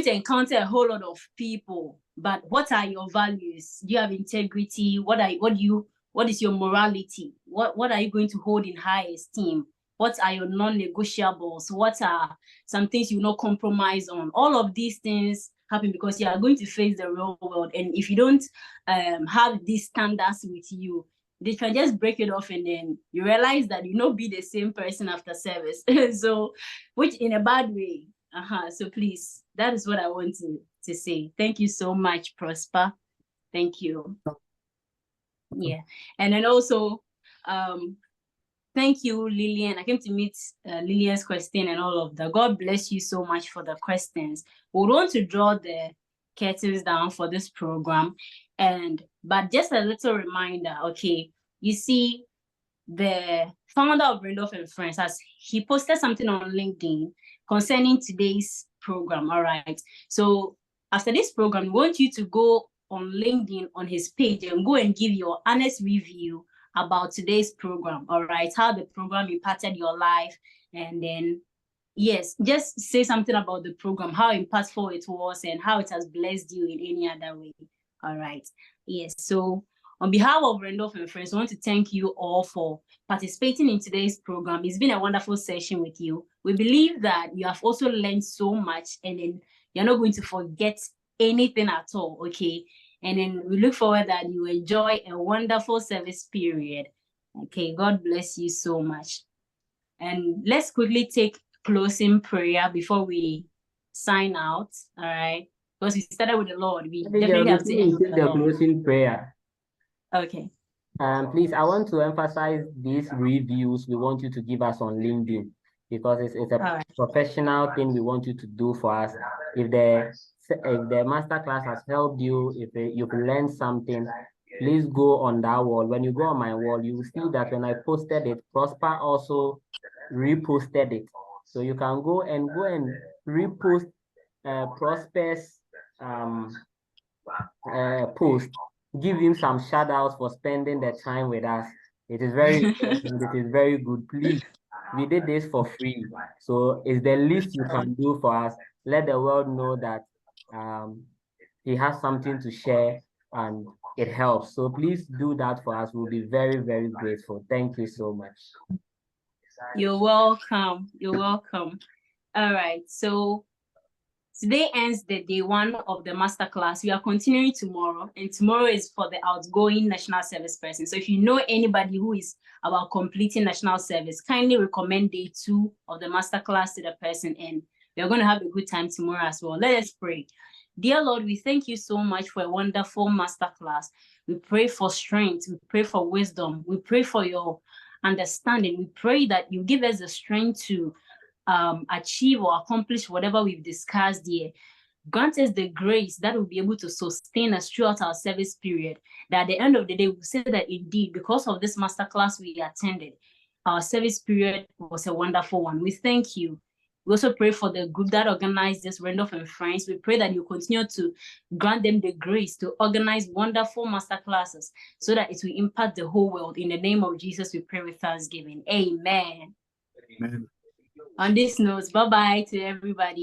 to encounter a whole lot of people. But what are your values? Do you have integrity? What is your morality? What are you going to hold in high esteem? What are your non-negotiables? What are some things you will not compromise on? All of these things happen because you are going to face the real world. And if you don't have these standards with you, they can just break it off and then you realize that you not be the same person after service. So, which in a bad way. So please, that is what I want to say. Thank you so much, Prosper. Thank you. Yeah. And then also, thank you, Lillian. I came to meet Lillian's question and all of that. God bless you so much for the questions. We want to draw the curtains down for this program. But just a little reminder, okay, you see, the founder of Randolph and Friends, he posted something on LinkedIn concerning today's program, all right? So after this program, we want you to go on LinkedIn on his page and go and give your honest review about today's program, all right? How the program impacted your life. And then, yes, just say something about the program, how impactful it was and how it has blessed you in any other way, all right? Yes, so on behalf of Randolph and Friends, I want to thank you all for participating in today's program. It's been a wonderful session with you. We believe that you have also learned so much and then you're not going to forget anything at all, okay? And then we look forward that you enjoy a wonderful service period. Okay, God bless you so much. And let's quickly take closing prayer before we sign out, all right? Because we started with the Lord. We definitely have to end with the closing prayer. Okay. Please, I want to emphasize these reviews we want you to give us on LinkedIn because it's a professional thing we want you to do for us. If the masterclass has helped you, if you've learned something, please go on that wall. When you go on my wall, you will see that when I posted it, Prosper also reposted it. So you can go and repost Prosper's post. Give him some shout outs for spending the time with us. It is very important. It is very good. Please, we did this for free. So it's the least you can do for us. Let the world know that he has something to share and it helps. So please do that for us. We'll be very, very grateful. Thank you so much. You're welcome. You're welcome. All right. So today ends the day one of the masterclass. We are continuing tomorrow, and tomorrow is for the outgoing national service person. So if you know anybody who is about completing national service, kindly recommend day 2 of the masterclass to the person, and we're going to have a good time tomorrow as well. Let us pray. Dear Lord, we thank you so much for a wonderful masterclass. We pray for strength. We pray for wisdom. We pray for your understanding. We pray that you give us the strength to achieve or accomplish whatever we've discussed here. Grant us the grace that will be able to sustain us throughout our service period. That at the end of the day, we'll say that indeed, because of this masterclass we attended, our service period was a wonderful one. We thank you. We also pray for the group that organized this, Randolph and Friends. We pray that you continue to grant them the grace to organize wonderful masterclasses so that it will impact the whole world. In the name of Jesus, we pray with thanksgiving. Amen. Amen. On this note, bye-bye to everybody.